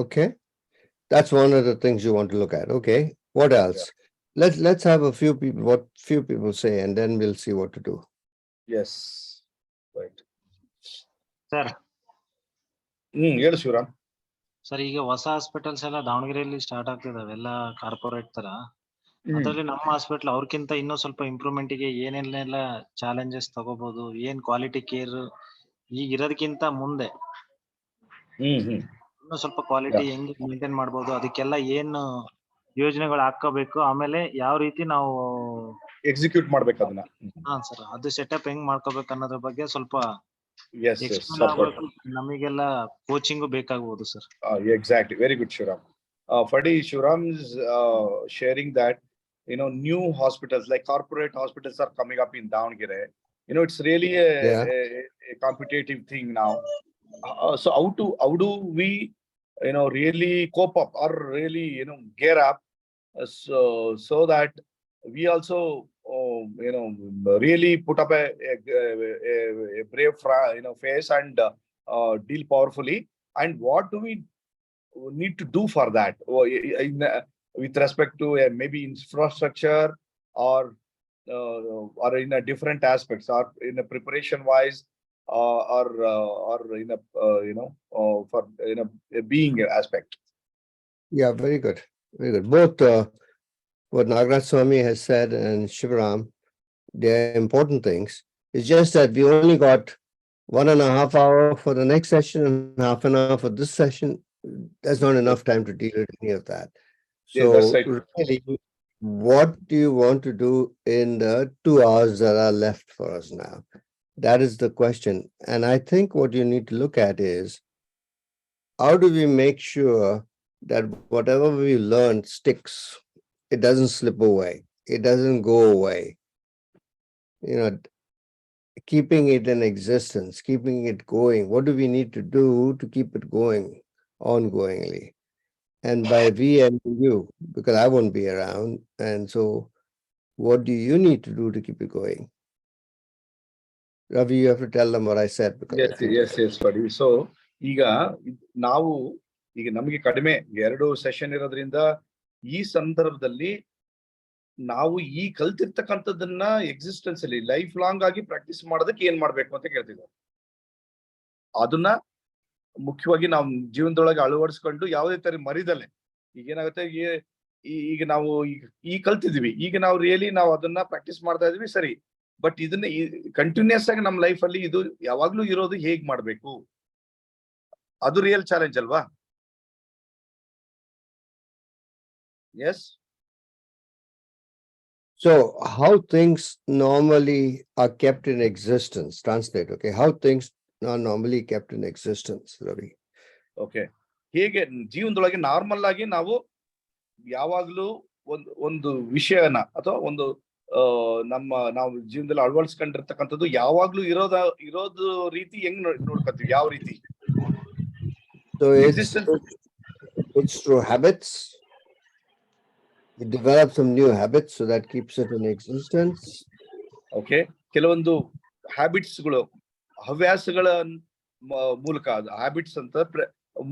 Okay. That's one of the things you want to look at. Okay. What else? Let's have a few people, what few people say, and then we'll see what to do. Yes. Right. Sir ಹೇಳು Shivaram. Sir, ಈಗ ಹೊಸ hospitals ಎಲ್ಲ ದಾವಣಗೆರೆಯಲ್ಲಿ start ಆಗ್ತಿದಾವೆ, ಎಲ್ಲ corporate ತರ. ಅದ್ರಲ್ಲಿ ನಮ್ಮ hospital ಅವ್ರಕ್ಕಿಂತ ಇನ್ನೂ ಸ್ವಲ್ಪ ಇಂಪ್ರೂವ್ಮೆಂಟ್ ಗೆ ಏನೆಲ್ಲ ಚಾಲೆಂಜಸ್ ತಗೋಬಹುದು, ಏನ್ ಕ್ವಾಲಿಟಿ ಕೇರ್ ಈಗ ಇರೋದಕ್ಕಿಂತ ಮುಂದೆ ಇನ್ನೂ ಸ್ವಲ್ಪ ಕ್ವಾಲಿಟಿ ಹೆಂಗ್ ಮೇಂಟೈನ್ ಮಾಡ್ಬೋದು, ಅದಕ್ಕೆಲ್ಲ ಏನು ಯೋಜನೆಗಳು ಹಾಕೋಬೇಕು, ಆಮೇಲೆ ಯಾವ ರೀತಿ ನಾವು ಎಕ್ಸಿಕ್ಯೂಟ್ ಮಾಡ್ಬೇಕು ಅದನ್ನ. ಹಾ ಸರ್, ಅದು ಸೆಟಪ್ ಹೆಂಗ್ ಮಾಡ್ಕೋಬೇಕು ಅನ್ನೋದ್ರ ಬಗ್ಗೆ ಸ್ವಲ್ಪ ಎಕ್ಸ್ಪ್ಲೇನ್ ಆಗ್ಬೇಕು. ನಮಗೆಲ್ಲ ಕೋಚಿಂಗ್ ಬೇಕಾಗಬಹುದು sir. Exactly. Very good, Shiram. Ferdi, Shiram is sharing that new hospitals like corporate hospitals are coming up in Davangere. It's really a competitive thing now. So how do we really cope up or really gear up so that we also really put up a brave face and deal powerfully, and what do we need to do for that with respect to maybe infrastructure or in a different aspects, or in a preparation wise, or in a for a being aspect. Yeah, very good. Very good. Both what Nagaraj Swami has said and Shivaram, they're important things. It's just that we only got 1.5 hours for the next session and half an hour for this session. There's not enough time to deal with any of that. So that's right. really, what do you want to do in the 2 hours that are left for us now? That is the question. And I think what you need to look at is, how do we make sure that whatever we learn sticks? It doesn't slip away. It doesn't go away. Keeping it in existence, keeping it going. What do we need to do to keep it going ongoingly? And by we, I mean you, because I won't be around. And so what do you need to do to keep it going? Ravi, you have to tell them what I said. Because yes, Ferdi. So ಈಗ ನಾವು ನಮಗೆ ಕಡಿಮೆ 2 session ಇರೋದ್ರಿಂದ ಈ ಸಂದರ್ಭದಲ್ಲಿ ನಾವು ಈ ಕಲ್ತಿರ್ತಕ್ಕಂಥದ್ದನ್ನ existence ಅಲ್ಲಿ ಲೈಫ್ ಲಾಂಗ್ ಆಗಿ ಪ್ರಾಕ್ಟೀಸ್ ಮಾಡೋದಕ್ಕೆ ಏನ್ ಮಾಡ್ಬೇಕು ಅಂತ ಕೇಳ್ತಿದ್ದಾರೆ. ಅದನ್ನ ಮುಖ್ಯವಾಗಿ ನಾವು ಜೀವನದೊಳಗೆ ಅಳವಡಿಸ್ಕೊಂಡು ಯಾವುದೇ ತರ ಮರಿದಲೆ ಈಗ ಏನಾಗುತ್ತೆ, ಈಗ ನಾವು ಈಗ ಕಲ್ತಿದ್ವಿ, ಈಗ ನಾವು ರಿಯಲಿ ನಾವು ಅದನ್ನ ಪ್ರಾಕ್ಟೀಸ್ ಮಾಡ್ತಾ ಇದೀವಿ, ಸರಿ. ಬಟ್ ಇದನ್ನ ಕಂಟಿನ್ಯೂಸ್ ಆಗಿ ನಮ್ಮ ಲೈಫ್ ಅಲ್ಲಿ ಇದು ಯಾವಾಗ್ಲೂ ಇರೋದು ಹೇಗ್ ಮಾಡ್ಬೇಕು, ಅದು ರಿಯಲ್ ಚಾಲೆಂಜ್ ಅಲ್ವಾ? S. So how things normally are kept in existence, translate, okay? How things are normally kept in existence, Ravi. Okay. ಹೇಗೆ ಜೀವನದೊಳಗೆ ನಾರ್ಮಲ್ ಆಗಿ ನಾವು ಯಾವಾಗ್ಲೂ ಒಂದು ವಿಷಯನ ಅಥವಾ ಒಂದು ನಾವು ಜೀವನದಲ್ಲಿ ಅಳವಡಿಸ್ಕೊಂಡಿರ್ತಕ್ಕಂಥದ್ದು ಯಾವಾಗ್ಲೂ ಇರೋದು ರೀತಿ ಹೆಂಗ್ ನೋಡ್ಕೊತೀವಿ, ಯಾವ ರೀತಿ? So it's through habits. We develop some new habits, so that keeps it in existence. Okay. ಕೆಲವೊಂದು ಹ್ಯಾಬಿಟ್ಸ್ಗಳು, ಹವ್ಯಾಸಗಳ ಮೂಲಕ, ಹ್ಯಾಬಿಟ್ಸ್ ಅಂತ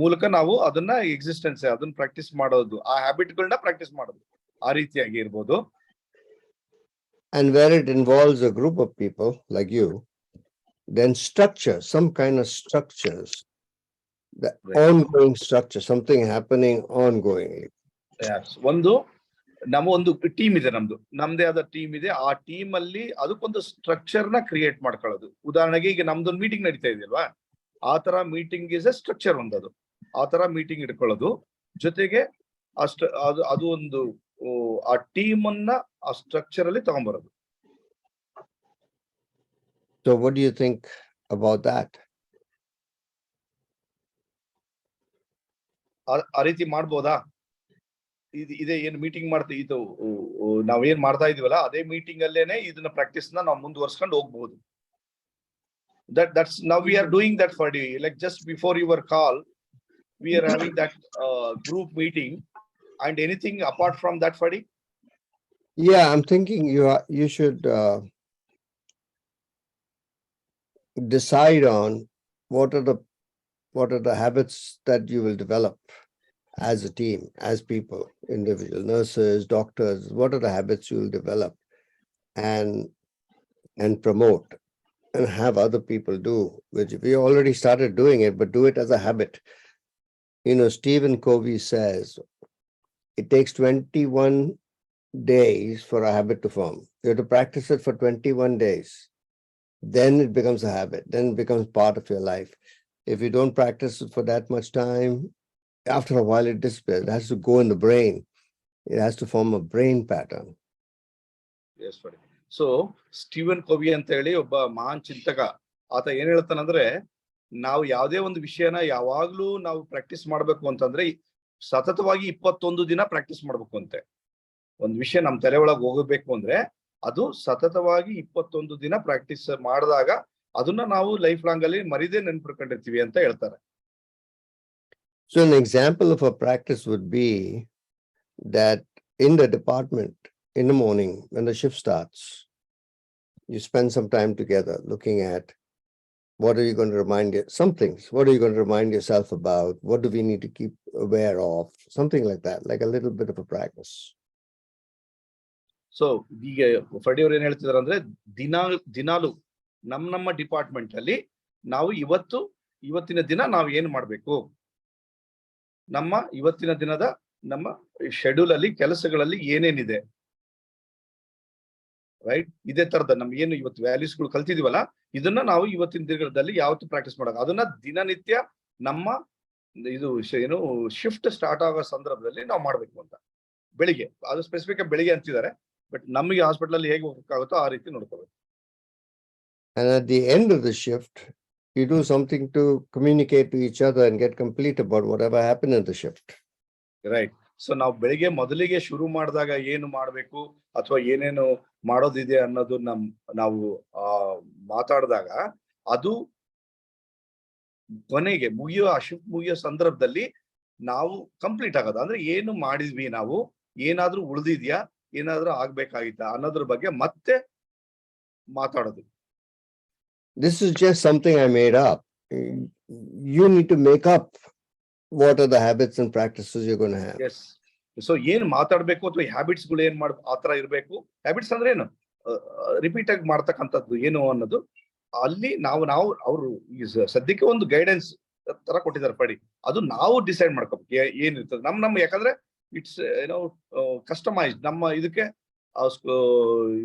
ಮೂಲಕ ನಾವು ಅದನ್ನ ಎಕ್ಸಿಸ್ಟೆನ್ಸ್ ಅದನ್ನ ಪ್ರಾಕ್ಟೀಸ್ ಮಾಡೋದು, ಆ ಹ್ಯಾಬಿಟ್ಗಳನ್ನ ಪ್ರಾಕ್ಟೀಸ್ ಮಾಡೋದು, ಆ ರೀತಿಯಾಗಿ ಇರ್ಬೋದು. And where it involves a group of people like you, then structure, some kind of structures, the ongoing structure, something happening ongoingly. ಒಂದು ಟೀಮ್ ಇದೆ, ನಮ್ದೇ ಆದ ಟೀಮ್ ಇದೆ. ಆ ಟೀಮ್ ಅಲ್ಲಿ ಅದಕ್ಕೊಂದು ಸ್ಟ್ರಕ್ಚರ್ ನ ಕ್ರಿಯೇಟ್ ಮಾಡ್ಕೊಳ್ಳೋದು. ಉದಾಹರಣೆಗೆ ಈಗ ನಮ್ದೊಂದು ಮೀಟಿಂಗ್ ನಡೀತಾ ಇದೆಯಲ್ವಾ, ಆ ತರ ಮೀಟಿಂಗ್ ಇಸ್ ಎ ಸ್ಟ್ರಕ್ಚರ್ ಒಂದದು. ಆ ತರ ಮೀಟಿಂಗ್ ಇಟ್ಕೊಳ್ಳೋದು, ಜೊತೆಗೆ ಅದು ಒಂದು ಆ ಟೀಮ್ ಅನ್ನ ಆ ಸ್ಟ್ರಕ್ಚರ್ ಅಲ್ಲಿ ತಗೊಂಡ್ಬರೋದು. So what do you think about that? ಆ ರೀತಿ ಮಾಡ್ಬೋದಾ? ಇದೇ ಏನ್ ಮೀಟಿಂಗ್ ಮಾಡ್ತೀವಿ ಇದು ನಾವೇನ್ ಮಾಡ್ತಾ ಇದೀವಲ್ಲ ಅದೇ ಮೀಟಿಂಗ್ ಅಲ್ಲೇನೆ ಇದನ್ನ ಪ್ರಾಕ್ಟೀಸ್ ನ ನಾವು ಮುಂದುವರ್ಸ್ಕೊಂಡು ಹೋಗ್ಬಹುದು. That's now we are doing that for you. Like just before your call, we are having that group meeting. And anything apart from that, Ferdi? Yeah, I'm thinking you should decide on what are the habits that you will develop as a team, as people, individual nurses, doctors. What are the habits you will develop and promote and have other people do, which we already started doing it, but do it as a habit. You know, Stephen Covey says it takes 21 days for a habit to form. You have to practice it for 21 days. Then it becomes a habit. Then it becomes part of your life. If you don't practice it for that much time, after a while it disappears. It has to go in the brain. It has to form a brain pattern. Yes, Ferdi. So Steven Covey ಅಂತ ಹೇಳಿ ಒಬ್ಬ ಮಹಾನ್ ಚಿಂತಕ. ಆತ ಏನ್ ಹೇಳ್ತಾನಂದ್ರೆ, ನಾವು ಯಾವುದೇ ಒಂದು ವಿಷಯನ ಯಾವಾಗ್ಲೂ ನಾವು ಪ್ರಾಕ್ಟೀಸ್ ಮಾಡ್ಬೇಕು ಅಂತಂದ್ರೆ ಸತತವಾಗಿ 21 ದಿನ ಪ್ರಾಕ್ಟೀಸ್ ಮಾಡ್ಬೇಕು ಅಂತೆ. ಒಂದ್ ವಿಷಯ ನಮ್ ತಲೆ ಒಳಗೆ ಹೋಗಬೇಕು ಅಂದ್ರೆ ಅದು ಸತತವಾಗಿ 21 ದಿನ ಪ್ರಾಕ್ಟೀಸ್ ಮಾಡಿದಾಗ ಅದನ್ನ ನಾವು ಲೈಫ್ ಲಾಂಗ್ ಅಲ್ಲಿ ಮರಿದೇ ನೆನ್ಪಿಟ್ಕೊಂಡಿರ್ತೀವಿ ಅಂತ ಹೇಳ್ತಾರೆ. So an example of a practice would be that in the department in the morning when the shift starts, you spend some time together looking at what are you going to remind you, some things, what are you going to remind yourself about, what do we need to keep aware of, something like that, like a little bit of a practice. So ಈಗ ಫರ್ಡಿ ಅವ್ರು ಏನ್ ಹೇಳ್ತಿದಾರೆ ಅಂದ್ರೆ ದಿನಾಲು ನಮ್ಮ department ಅಲ್ಲಿ ನಾವು ಇವತ್ತಿನ ದಿನ ನಾವು ಏನ್ ಮಾಡ್ಬೇಕು, ನಮ್ಮ ಇವತ್ತಿನ ದಿನದ ನಮ್ಮ ಶೆಡ್ಯೂಲ್ ಅಲ್ಲಿ ಕೆಲಸಗಳಲ್ಲಿ ಏನೇನಿದೆ, ರೈಟ್? ಇದೇ ತರದ ನಮ್ಗೆ ಏನು ಇವತ್ತು ವ್ಯಾಲ್ಯೂಸ್ಗಳು ಕಲ್ತಿದೀವಲ್ಲ ಇದನ್ನ ನಾವು ಇವತ್ತಿನ ದಿನದಲ್ಲಿ ಯಾವತ್ತು ಪ್ರಾಕ್ಟೀಸ್ ಮಾಡೋದು, ಅದನ್ನ ದಿನನಿತ್ಯ ನಮ್ಮ ಇದು ಏನು ಶಿಫ್ಟ್ ಸ್ಟಾರ್ಟ್ ಆಗೋ ಸಂದರ್ಭದಲ್ಲಿ ನಾವು ಮಾಡ್ಬೇಕು ಅಂತ. ಬೆಳಿಗ್ಗೆ ಅದು ಸ್ಪೆಸಿಫಿಕ್ ಬೆಳಿಗ್ಗೆ ಅಂತಿದ್ದಾರೆ, ಬಟ್ ನಮಗೆ ಹಾಸ್ಪಿಟಲ್ ಅಲ್ಲಿ ಹೇಗೆ ಹೋಗಕ್ಕಾಗುತ್ತೋ ಆ ರೀತಿ ನೋಡ್ಕೋಬೇಕು. And at the end of the shift, you do something to communicate to each other and get complete about whatever happened in the shift. Right. So ನಾವು ಬೆಳಿಗ್ಗೆ ಮೊದಲಿಗೆ ಶುರು ಮಾಡಿದಾಗ ಏನು ಮಾಡ್ಬೇಕು ಅಥವಾ ಏನೇನು ಮಾಡೋದಿದೆ ಅನ್ನೋದು ನಾವು ಮಾತಾಡಿದಾಗ ಅದು ಕೊನೆಗೆ ಆ ಶಿಫ್ಟ್ ಮುಗಿಯೋ ಸಂದರ್ಭದಲ್ಲಿ ನಾವು ಕಂಪ್ಲೀಟ್ ಆಗೋದು. ಅಂದ್ರೆ ಏನು ಮಾಡಿದ್ವಿ, ನಾವು ಏನಾದ್ರೂ ಉಳಿದಿದ್ಯಾ, ಏನಾದ್ರೂ ಆಗ್ಬೇಕಾಗಿತ್ತಾ ಅನ್ನೋದ್ರ ಬಗ್ಗೆ ಮತ್ತೆ ಮಾತಾಡೋದು. This is just something I made up. You need to make up what are the habits and practices you're going to have. Yes. So ಏನ್ ಮಾತಾಡ್ಬೇಕು ಅಥವಾ ಹ್ಯಾಬಿಟ್ಸ್ ಗಳು ಏನ್ ಆತರ ಇರ್ಬೇಕು. ಹ್ಯಾಬಿಟ್ಸ್ ಅಂದ್ರೆ ಏನು, ರಿಪೀಟ್ ಆಗಿ ಮಾಡ್ತಕ್ಕಂಥದ್ದು ಏನು ಅನ್ನೋದು ಅಲ್ಲಿ ನಾವು ಅವರು ಸದ್ಯಕ್ಕೆ ಒಂದು ಗೈಡೆನ್ಸ್ ತರ ಕೊಟ್ಟಿದ್ದಾರೆ ಪಡಿ, ಅದು ನಾವು ಡಿಸೈಡ್ ಮಾಡ್ಕೋಬೇಕು ಏನಿರ್ತದೆ ನಮ್ಮ ಯಾಕಂದ್ರೆ ಇಟ್ಸ್ ಏನೋ ಕಸ್ಟಮೈಸ್ಡ್ ನಮ್ಮ ಇದಕ್ಕೆ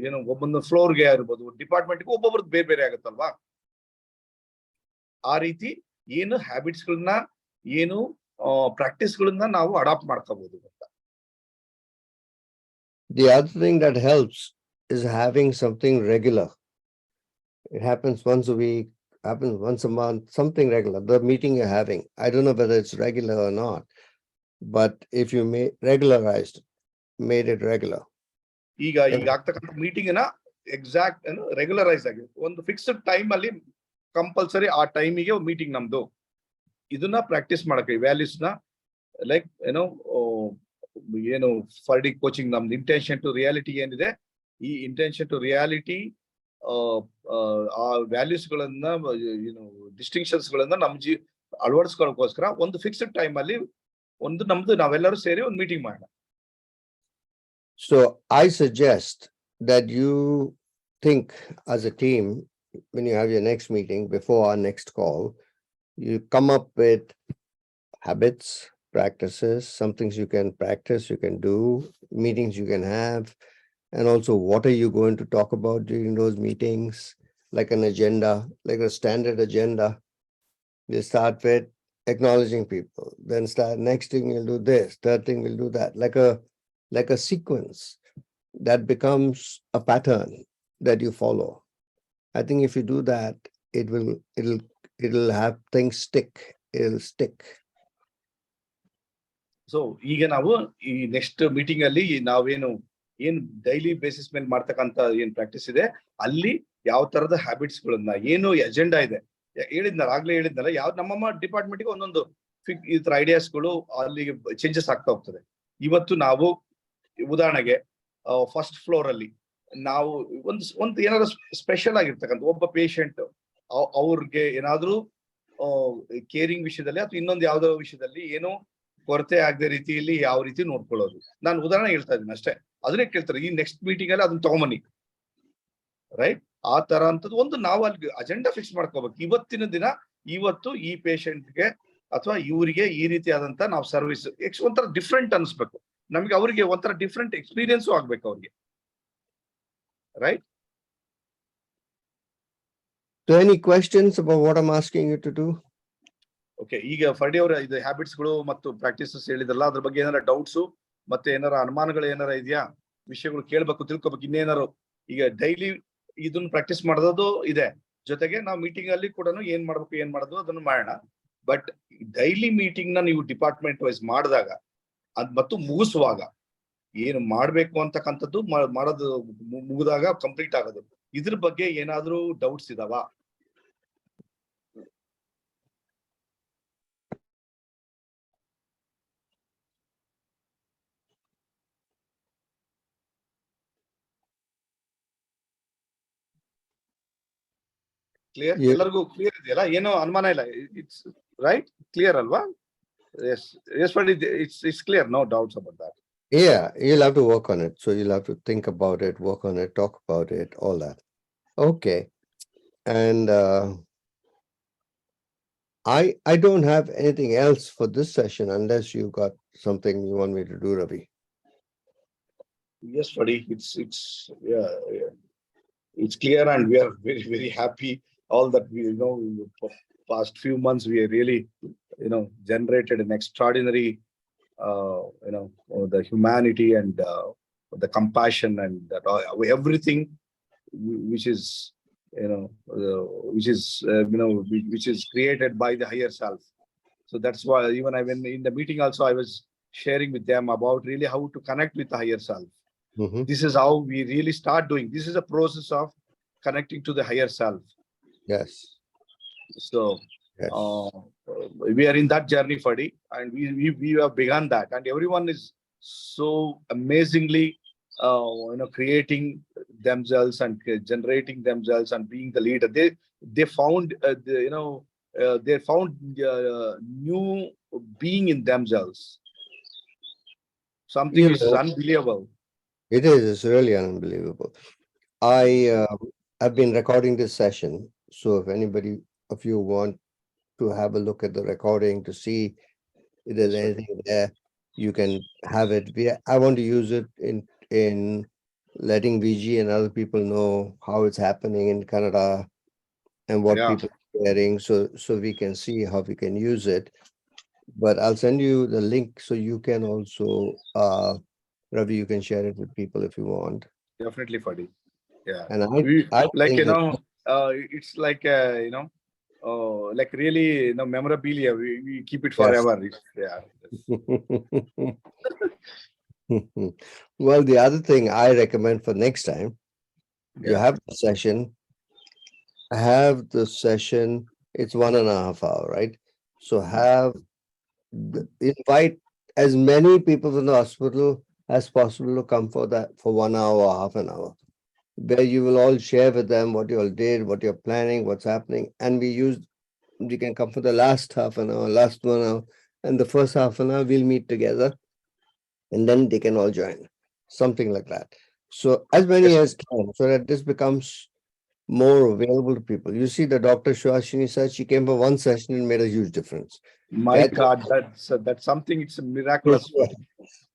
ಏನು ಒಬ್ಬೊಂದು ಫ್ಲೋರ್ಗೆ ಇರ್ಬೋದು, ಡಿಪಾರ್ಟ್ಮೆಂಟ್ಗೆ ಒಬ್ಬೊಬ್ರದ್ದು ಬೇರೆ ಬೇರೆ ಆಗುತ್ತಲ್ವಾ. ಆ ರೀತಿ ಏನು ಹ್ಯಾಬಿಟ್ಸ್ ಗಳನ್ನ ಏನು ಪ್ರಾಕ್ಟೀಸ್ ಗಳನ್ನ ನಾವು ಅಡಾಪ್ಟ್ ಮಾಡ್ಕೋಬಹುದು ಅಂತ. The other thing that helps is having something regular. It happens once a week, happens once a month, something regular. The meeting you're having, I don't know whether it's regular or not, but if you made it regular. ಈಗ ಆಗ್ತಕ್ಕಂಥ meeting ನ exact regularise ಆಗಿ ಒಂದು fixed time ಅಲ್ಲಿ compulsory ಆ ಟೈಮಿಗೆ meeting ನಮ್ದು, ಇದನ್ನ ಪ್ರಾಕ್ಟೀಸ್ ಮಾಡಕ್ಕೆ ವ್ಯಾಲ್ಯೂಸ್ ನ ಲೈಕ್ ಏನು ಫರ್ಡಿ ಕೋಚಿಂಗ್ ನಮ್ದು ಇಂಟೆನ್ಷನ್ ಟು ರಿಯಾಲಿಟಿ ಏನಿದೆ, ಈ ಇಂಟೆನ್ಷನ್ ಟು ರಿಯಾಲಿಟಿ ಆ ವ್ಯಾಲ್ಯೂಸ್ ಗಳನ್ನ ಏನು ಡಿಸ್ಟಿಂಕ್ಷನ್ಸ್ ಗಳನ್ನ ನಮ್ ಅಳವಡಿಸ್ಕೊಳ್ಳೋಕೋಸ್ಕರ ಒಂದು ಫಿಕ್ಸ್ಡ್ ಟೈಮ್ ಅಲ್ಲಿ ಒಂದು ನಮ್ದು ನಾವೆಲ್ಲರೂ ಸೇರಿ ಒಂದು ಮೀಟಿಂಗ್ ಮಾಡೋಣ. So I suggest that you think as a team, when you have your next meeting, before our next call, you come up with habits, practices, some things you can practice, you can do, meetings you can have, and also what are you going to talk about during those meetings, like an agenda, like a standard agenda. You start with acknowledging people, then next thing you'll do this, third thing we'll do that, like a sequence that becomes a pattern that you follow. I think if you do that, it'll have things stick. It'll stick. So ಈಗ ನಾವು ಈ next meeting ಅಲ್ಲಿ ನಾವೇನು ಏನ್ daily basis ಮೇಲೆ ಮಾಡ್ತಕ್ಕಂತ ಏನ್ practice ಇದೆ ಅಲ್ಲಿ ಯಾವ ತರದ ಹ್ಯಾಬಿಟ್ಸ್ ಗಳನ್ನ ಏನು ಅಜೆಂಡಾ ಇದೆ ಆಗ್ಲೇ ಹೇಳಿದ್ನಲ್ಲ ಯಾವ್ದು ನಮ್ಮಮ್ಮ ಡಿಪಾರ್ಟ್ಮೆಂಟ್ಗೆ ಒಂದೊಂದು ಈ ತರ ಐಡಿಯಾಸ್ಗಳು ಅಲ್ಲಿಗೆ ಚೇಂಜಸ್ ಆಗ್ತಾ ಹೋಗ್ತದೆ. ಇವತ್ತು ನಾವು ಉದಾಹರಣೆಗೆ ಫಸ್ಟ್ ಫ್ಲೋರ್ ಅಲ್ಲಿ ನಾವು ಒಂದು ಏನಾದ್ರು ಸ್ಪೆಷಲ್ ಆಗಿರ್ತಕ್ಕಂಥ ಒಬ್ಬ ಪೇಷಂಟ್ ಅವ್ರಿಗೆ ಏನಾದ್ರೂ ಕೇರಿಂಗ್ ವಿಷಯದಲ್ಲಿ ಅಥವಾ ಇನ್ನೊಂದು ಯಾವ್ದೋ ವಿಷಯದಲ್ಲಿ ಏನೋ ಕೊರತೆ ಆಗದೆ ರೀತಿಯಲ್ಲಿ ಯಾವ ರೀತಿ ನೋಡ್ಕೊಳ್ಳೋದು. ನಾನು ಉದಾಹರಣೆ ಹೇಳ್ತಾ ಇದ್ದೀನಿ ಅಷ್ಟೇ, ಅದನ್ನೇ ಕೇಳ್ತಾರೆ ಈ ನೆಕ್ಸ್ಟ್ ಮೀಟಿಂಗ್ ಅಲ್ಲಿ ಅದನ್ನ ತಗೊಂಬನ್ನಿ, ರೈಟ್? ಆ ತರ ಅಂತದ್ದು ಒಂದು ನಾವು ಅಲ್ಲಿ ಅಜೆಂಡಾ ಫಿಕ್ಸ್ ಮಾಡ್ಕೋಬೇಕು. ಇವತ್ತಿನ ದಿನ ಇವತ್ತು ಈ ಪೇಷಂಟ್ಗೆ ಅಥವಾ ಇವರಿಗೆ ಈ ರೀತಿಯಾದಂತ ನಾವು ಸರ್ವಿಸ್ ಒಂಥರ ಡಿಫ್ರೆಂಟ್ ಅನ್ಸ್ಬೇಕು ನಮ್ಗೆ, ಅವ್ರಿಗೆ ಒಂಥರ ಡಿಫ್ರೆಂಟ್ ಎಕ್ಸ್ಪೀರಿಯನ್ಸು ಆಗ್ಬೇಕು ಅವ್ರಿಗೆ, right? So any questions about what I'm asking you to do? Okay, ಈಗ ಫರ್ಡಿ ಅವರ ಇದು ಹ್ಯಾಬಿಟ್ಸ್ ಗಳು ಮತ್ತು ಪ್ರಾಕ್ಟೀಸಸ್ ಹೇಳಿದ್ರಲ್ಲ, ಅದ್ರ ಬಗ್ಗೆ ಏನಾರ ಡೌಟ್ಸ್ ಮತ್ತೆ ಏನಾರ ಅನುಮಾನಗಳು ಏನಾರ ಇದೆಯಾ? ವಿಷಯಗಳು ಕೇಳ್ಬೇಕು, ತಿಳ್ಕೊಬೇಕು. ಇನ್ನೇನಾರು ಈಗ ಡೈಲಿ ಇದನ್ನ ಪ್ರಾಕ್ಟೀಸ್ ಮಾಡೋದು ಇದೆ, ಜೊತೆಗೆ ನಾವು ಮೀಟಿಂಗ್ ಅಲ್ಲಿ ಕೂಡ ಏನ್ ಮಾಡ್ಬೇಕು ಏನ್ ಮಾಡೋದು ಅದನ್ನು ಮಾಡೋಣ. ಬಟ್ ಡೈಲಿ ಮೀಟಿಂಗ್ ನ ನೀವು ಡಿಪಾರ್ಟ್ಮೆಂಟ್ ವೈಸ್ ಮಾಡಿದಾಗ ಮತ್ತು ಮುಗಿಸುವಾಗ ಏನು ಮಾಡ್ಬೇಕು ಅಂತಕ್ಕಂಥದ್ದು ಮಾಡೋದು ಮುಗಿದಾಗ ಕಂಪ್ಲೀಟ್ ಆಗೋದು, ಇದ್ರ ಬಗ್ಗೆ ಏನಾದ್ರೂ ಡೌಟ್ಸ್ ಇದಾವ? ಕ್ಲಿಯರ್? ಎಲ್ಲರಿಗೂ ಕ್ಲಿಯರ್ ಇದೆಯಲ್ಲ, ಏನೋ ಅನುಮಾನ ಇಲ್ಲ? ಇಟ್ಸ್ ರೈಟ್, ಕ್ಲಿಯರ್ ಅಲ್ವಾ? Yes yes but it's clear, no doubts about that. Yeah, you'll have to work on it. So you'll have to think about it, work on it, talk about it, all that. Okay. And I don't have anything else for this session unless you got something you want me to do, Ravi. Yes, buddy. Yeah, it's clear, and we are very, very happy. All that we for past few months, we really, generated an extraordinary, the humanity and the compassion and that, everything which is, which is created by the higher self. So that's why even when in the meeting also I was sharing with them about really how to connect with the higher self. This is how we really start doing. This is a process of connecting to the higher self. Yes. So yes. We are in that journey, Ferdi, and we have begun that, and everyone is so amazingly creating themselves and generating themselves and being the leader. They found they found new being in themselves. Something which is unbelievable. It is. It's really unbelievable. I've been recording this session, so if anybody of you want to have a look at the recording to see if there's anything there, you can have it. I want to use it in letting VG and other people know how it's happening in Canada and what people are sharing, so we can see how we can use it. But I'll send you the link so you can also, Ravi, you can share it with people if you want. Definitely, Ferdi. Yeah. And I like, it's like, like really, memorabilia. We keep it forever. Yeah. Well, the other thing I recommend for next time, you have the session, it's 1.5 hours, right? So invite as many people from the hospital as possible to come for 1 hour, half an hour, where you will all share with them what you all did, what you're planning, what's happening. And you can come for the last half an hour, last 1 hour, and the first half an hour we'll meet together, and then they can all join, something like that. So as many as can, so that this becomes more available to people. You see, the Dr. Shwashini said she came for one session and made a huge difference. My God, that's something, it's miraculous.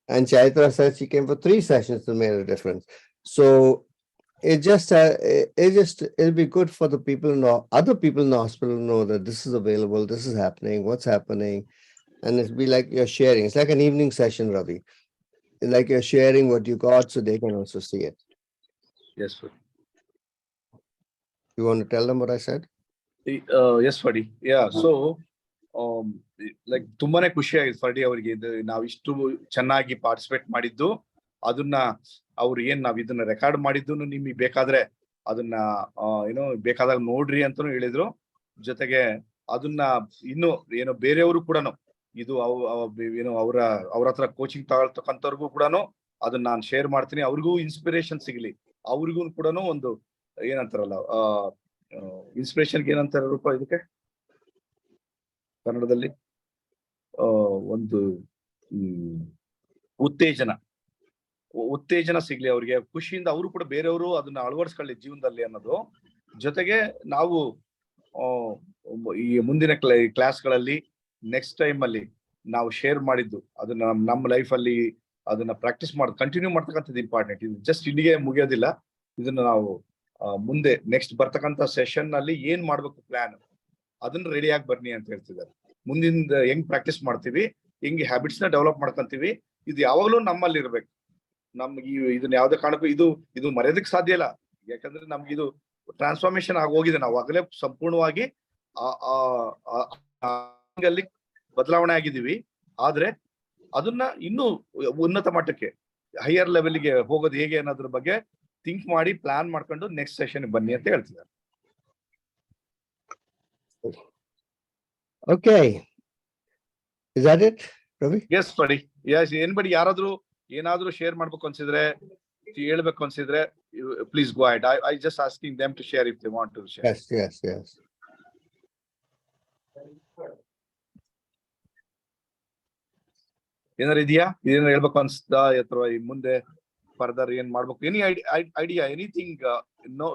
And Chaitra said she came for 3 sessions and made a difference. So it'll be good for the people other people in the hospital know that this is available, this is happening, what's happening. And it'll be like you're sharing. It's like an evening session, Ravi. It's like you're sharing what you got so they can also see it. Yes, sir. You want to tell them what I said? Yes, Ferdi. Yeah. So, like ತುಂಬಾನೇ ಖುಷಿ ಆಗಿದೆ ಫರ್ಡಿ ಅವರಿಗೆ. ನಾವು ಇಷ್ಟು ಚೆನ್ನಾಗಿ participate ಮಾಡಿದ್ದು, ಅದನ್ನ ಅವ್ರು ನಾವ್ ಇದನ್ನ ರೆಕಾರ್ಡ್ ಮಾಡಿದ್ದು ನಿಮಗೆ ಬೇಕಾದ್ರೆ ಅದನ್ನ ಏನೋ ಬೇಕಾದಾಗ ನೋಡ್ರಿ ಅಂತಾನು ಹೇಳಿದ್ರು. ಜೊತೆಗೆ ಅದನ್ನ ಇನ್ನು ಬೇರೆಯವರು ಕೂಡ ಇದು ಏನೋ ಅವ್ರ ಹತ್ರ ಕೋಚಿಂಗ್ ತಗೊಳ್ತಕ್ಕಂಥವ್ರಿಗೂ ಕೂಡ ಅದನ್ನ ನಾನು ಶೇರ್ ಮಾಡ್ತೀನಿ. ಅವ್ರಿಗೂ ಇನ್ಸ್ಪಿರೇಷನ್ ಸಿಗ್ಲಿ, ಅವ್ರಿಗೂ ಕೂಡ ಒಂದು ಏನಂತಾರಲ್ಲ ಇನ್ಸ್ಪಿರೇಷನ್ಗೆ ಏನಂತಾರ ರೂಪ ಇದಕ್ಕೆ ಕನ್ನಡದಲ್ಲಿ ಒಂದು ಉತ್ತೇಜನ ಸಿಗ್ಲಿ, ಅವ್ರಿಗೆ ಖುಷಿಯಿಂದ ಅವರು ಕೂಡ ಬೇರೆಯವರು ಅದನ್ನ ಅಳವಡಿಸ್ಕೊಳ್ಳಿ ಜೀವನದಲ್ಲಿ ಅನ್ನೋದು. ಜೊತೆಗೆ ನಾವು ಈ ಮುಂದಿನ ಕ್ಲಾಸ್ಗಳಲ್ಲಿ ನೆಕ್ಸ್ಟ್ ಟೈಮ್ ಅಲ್ಲಿ ನಾವು ಶೇರ್ ಮಾಡಿದ್ದು ಅದನ್ನ ನಮ್ಮ ಲೈಫ್ ಅಲ್ಲಿ ಅದನ್ನ ಪ್ರಾಕ್ಟೀಸ್ ಕಂಟಿನ್ಯೂ ಮಾಡ್ತಕ್ಕಂಥದ್ದು ಇಂಪಾರ್ಟೆಂಟ್. ಇದು ಜಸ್ಟ್ ಇಲ್ಲಿಗೆ ಮುಗಿಯೋದಿಲ್ಲ. ಇದನ್ನ ನಾವು ಮುಂದೆ ನೆಕ್ಸ್ಟ್ ಬರ್ತಕ್ಕಂಥ ಸೆಷನ್ ನಲ್ಲಿ ಏನ್ ಮಾಡ್ಬೇಕು ಪ್ಲಾನ್, ಅದನ್ನ ರೆಡಿ ಆಗಿ ಬರ್ನಿ ಅಂತ ಹೇಳ್ತಿದ್ದಾರೆ. ಮುಂದಿನ ಹೆಂಗ್ ಪ್ರಾಕ್ಟೀಸ್ ಮಾಡ್ತೀವಿ, ಹೆಂಗ್ ಹ್ಯಾಬಿಟ್ಸ್ ನ ಡೆವಲಪ್ ಮಾಡ್ಕೊಂತೀವಿ, ಇದು ಯಾವಾಗ್ಲೂ ನಮ್ಮಲ್ಲಿ ಇರ್ಬೇಕು. ನಮ್ಗೆ ಇದನ್ನ ಯಾವ್ದೇ ಕಾರಣಕ್ಕೂ ಇದು ಮರೆಯೋದಕ್ಕೆ ಸಾಧ್ಯ ಇಲ್ಲ. ಯಾಕಂದ್ರೆ ನಮ್ಗೆ ಇದು ಟ್ರಾನ್ಸ್ಫಾರ್ಮೇಶನ್ ಆಗೋಗಿದೆ. ನಾವು ಆಗಲೇ ಸಂಪೂರ್ಣವಾಗಿ ಅಲ್ಲಿ ಬದಲಾವಣೆ ಆಗಿದ್ದೀವಿ. ಆದ್ರೆ ಅದನ್ನ ಇನ್ನೂ ಉನ್ನತ ಮಟ್ಟಕ್ಕೆ ಹೈಯರ್ ಲೆವೆಲ್ಗೆ ಹೋಗೋದು ಹೇಗೆ ಅನ್ನೋದ್ರ ಬಗ್ಗೆ ಥಿಂಕ್ ಮಾಡಿ ಪ್ಲಾನ್ ಮಾಡ್ಕೊಂಡು ನೆಕ್ಸ್ಟ್ ಸೆಷನ್ ಬನ್ನಿ ಅಂತ ಹೇಳ್ತಿದ್ದಾರೆ. Okay. Is that it, Ravi? Yes, buddy. Yes, anybody ಯಾರಾದ್ರೂ ಏನಾದ್ರೂ ಶೇರ್ ಮಾಡ್ಬೇಕು ಅನ್ಸಿದ್ರೆ, ಹೇಳ್ಬೇಕು ಅನ್ಸಿದ್ರೆ, please go ahead. I just asking them to share if they want to share. Yes. ಏನಾರು ಇದೆಯಾ? ಏನಾರು ಹೇಳ್ಬೇಕು ಅನ್ಸ್ತಾ ಅಥವಾ ಮುಂದೆ ಫರ್ದರ್ ಏನ್ ಮಾಡ್ಬೇಕು? Any idea, anything? No,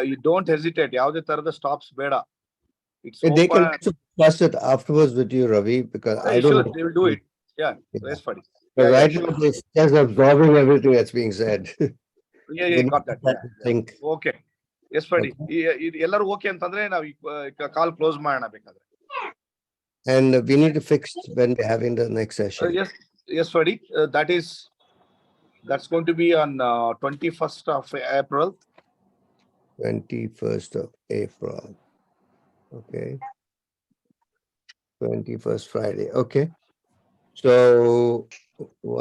you don't hesitate. ಯಾವುದೇ ತರದ ಸ್ಟಾಪ್ಸ್ ಬೇಡ. They can discuss it afterwards with you, Ravi, because I don't know. They will do it. Yeah. Yes, buddy. Right now, they're just absorbing everything that's being said. Yeah, got that. Think. Okay. Yes, buddy. ಎಲ್ಲರೂ okay ಅಂತಂದ್ರೆ ನಾವು ಕಾಲ್ close ಮಾಡೋಣ ಬೇಕಾದ್ರೆ. And we need to fix when we're having the next session. Yes, buddy. That's going to be on 21st of April. 21st of April. Okay. 21st Friday. Okay. So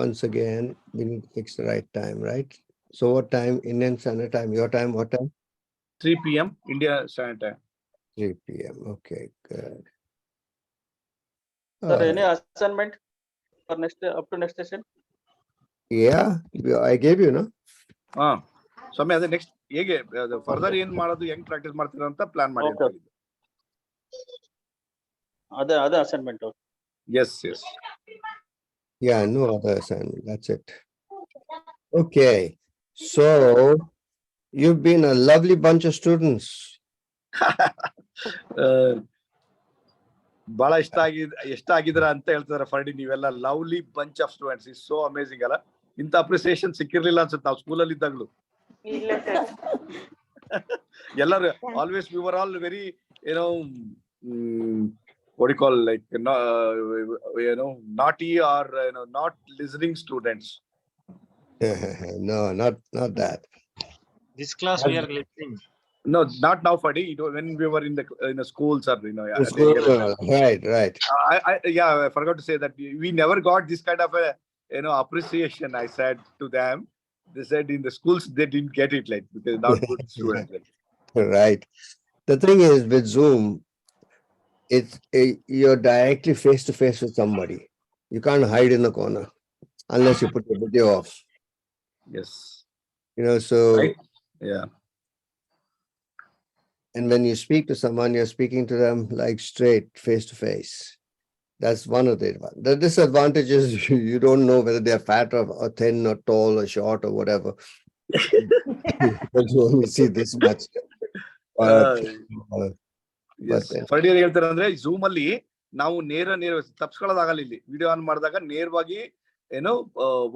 once again, we need to fix the right time, right? So what time? Indian Standard Time. Your time, what time? 3 p.m. India Standard Time. 3 p.m. Okay, good. Sir, any assignment for up to next session? Yeah, I gave you, no? ಸಮಯ ಅದೇ next ಹೇಗೆ further ಏನ್ ಮಾಡೋದು, ಹೆಂಗ್ practice ಮಾಡ್ತೀರಾ ಅಂತ plan ಮಾಡಿ. ಅದೇ assignment. Yes. Yeah, no other assignment. That's it. Okay. So you've been a lovely bunch of students. ಬಹಳ ಇಷ್ಟ ಆಗಿದ್ರ ಅಂತ ಹೇಳ್ತಾರೆ ಫರ್ಡಿ. ನೀವೆಲ್ಲ lovely bunch of students. Is so amazing ಅಲ್ಲ? ಇಂತ ಅಪ್ರಿಸಿಯೇಷನ್ ಸಿಕ್ಕಿರ್ಲಿಲ್ಲ ಅನ್ಸುತ್ತೆ ನಾವು ಸ್ಕೂಲಲ್ಲಿ ಇದ್ದಾಗಲೂ. ಎಲ್ಲರೂ always we were all very what do you call, like naughty or not listening students. No, not that. This class we are listening. No, not now, Fadi. When we were in the schools, or right. I forgot to say that we never got this kind of a appreciation. I said to them, they said in the schools they didn't get it, like, because not good students. Right. The thing is with Zoom, you're directly face to face with somebody. You can't hide in the corner unless you put the video off. Yes. So right? Yeah. And when you speak to someone, you're speaking to them like straight face to face. That's one of the disadvantages. You don't know whether they're fat or thin or tall or short or whatever. But you only see this much. ಫರ್ಡಿ ಹೇಳ್ತಾರೆ ಅಂದ್ರೆ zoom ಅಲ್ಲಿ ನಾವು ನೇರ ತಪ್ಸ್ಕೊಳ್ಳೋದಾಗಲ್ಲ. ಇಲ್ಲಿ video on ಮಾಡಿದಾಗ ನೇರವಾಗಿ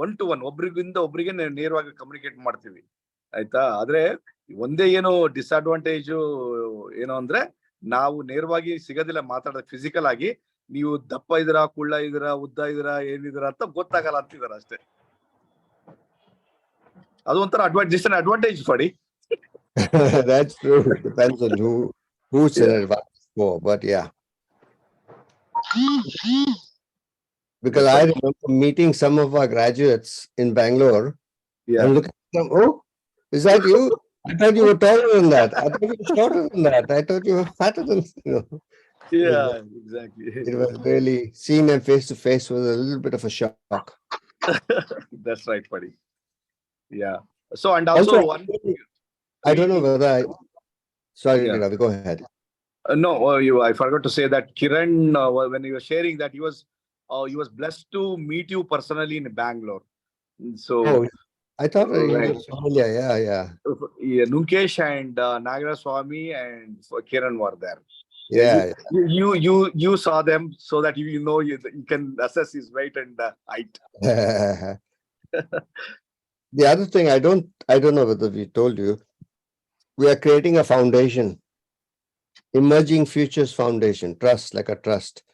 one to one ಒಬ್ರಿಗೆ ನೇರವಾಗಿ ಕಮ್ಯುನಿಕೇಟ್ ಮಾಡ್ತೀವಿ, ಆಯ್ತಾ? ಆದ್ರೆ ಒಂದೇ ಡಿಸ್ಅಡ್ವಾಂಟೇಜ್ ಅಂದ್ರೆ ನಾವು ನೇರವಾಗಿ ಸಿಗೋದಿಲ್ಲ ಮಾತಾಡೋದು. ಫಿಸಿಕಲ್ ಆಗಿ ನೀವು ದಪ್ಪ ಇದೀರಾ, ಕುಳ್ಳ ಇದೀರಾ, ಉದ್ದ ಇದೀರಾ, ಏನಿದ್ದೀರಾ ಅಂತ ಗೊತ್ತಾಗಲ್ಲ ಅಂತಿದಾರೆ ಅಷ್ಟೇ. ಅದು ಒಂಥರ advantage ಫಡಿ. That's true. Depends on who's in advance for, but yeah. Because I remember meeting some of our graduates in Bangalore and looking at them, oh, is that you? I thought you were taller than that. I thought you were shorter than that. I thought you were fatter than, you know. Yeah, exactly. It was really, seeing them face to face was a little bit of a shock. That's right, buddy. Yeah. So, and also one, I don't know whether sorry, Yeah. Ravi, go ahead. No, I forgot to say that Kiran, when he was sharing that he was blessed to meet you personally in Bangalore. So, Oh, I thought he right. was familiar. Yeah. Yeah, Nunkesh and Nagara Swami and Kiran were there. Yeah. You saw them so that you know you can assess his weight and height. The other thing, I don't know whether we told you, we are creating a foundation, Emerging Futures Foundation, trust, like a trust,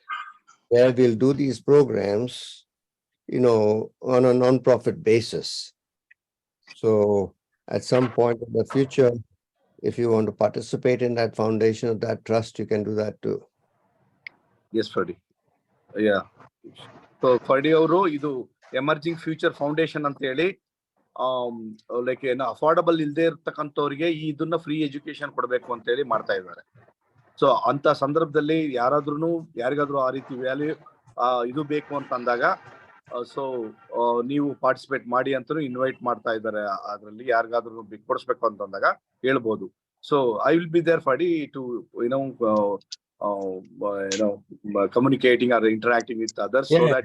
where we'll do these programs, you know, on a non-profit basis. So at some point in the future, if you want to participate in that foundation or that trust, you can do that too. Yes, Ferdi. Yeah. So Ferdi ಅವರು ಇದು emerging future foundation ಅಂತ ಹೇಳಿ like ಏನು affordable ಇಲ್ಲದೆ ಇರ್ತಕ್ಕಂಥವ್ರಿಗೆ ಇದನ್ನ free education ಕೊಡಬೇಕು ಅಂತ ಹೇಳಿ ಮಾಡ್ತಾ ಇದ್ದಾರೆ. ಸೊ ಅಂತ ಸಂದರ್ಭದಲ್ಲಿ ಯಾರಿಗಾದ್ರೂ ಆ ರೀತಿ ವ್ಯಾಲ್ಯೂ ಇದು ಬೇಕು ಅಂತ ಅಂದಾಗ ಸೊ ನೀವು ಪಾರ್ಟಿಸಿಪೇಟ್ ಮಾಡಿ ಅಂತ ಇನ್ವೈಟ್ ಮಾಡ್ತಾ ಇದ್ದಾರೆ. ಅದರಲ್ಲಿ ಯಾರಿಗಾದ್ರೂ ಕೊಡಿಸ್ಬೇಕು ಅಂತ ಅಂದಾಗ ಹೇಳ್ಬೋದು. So I will be there for to communicating or interacting with others so that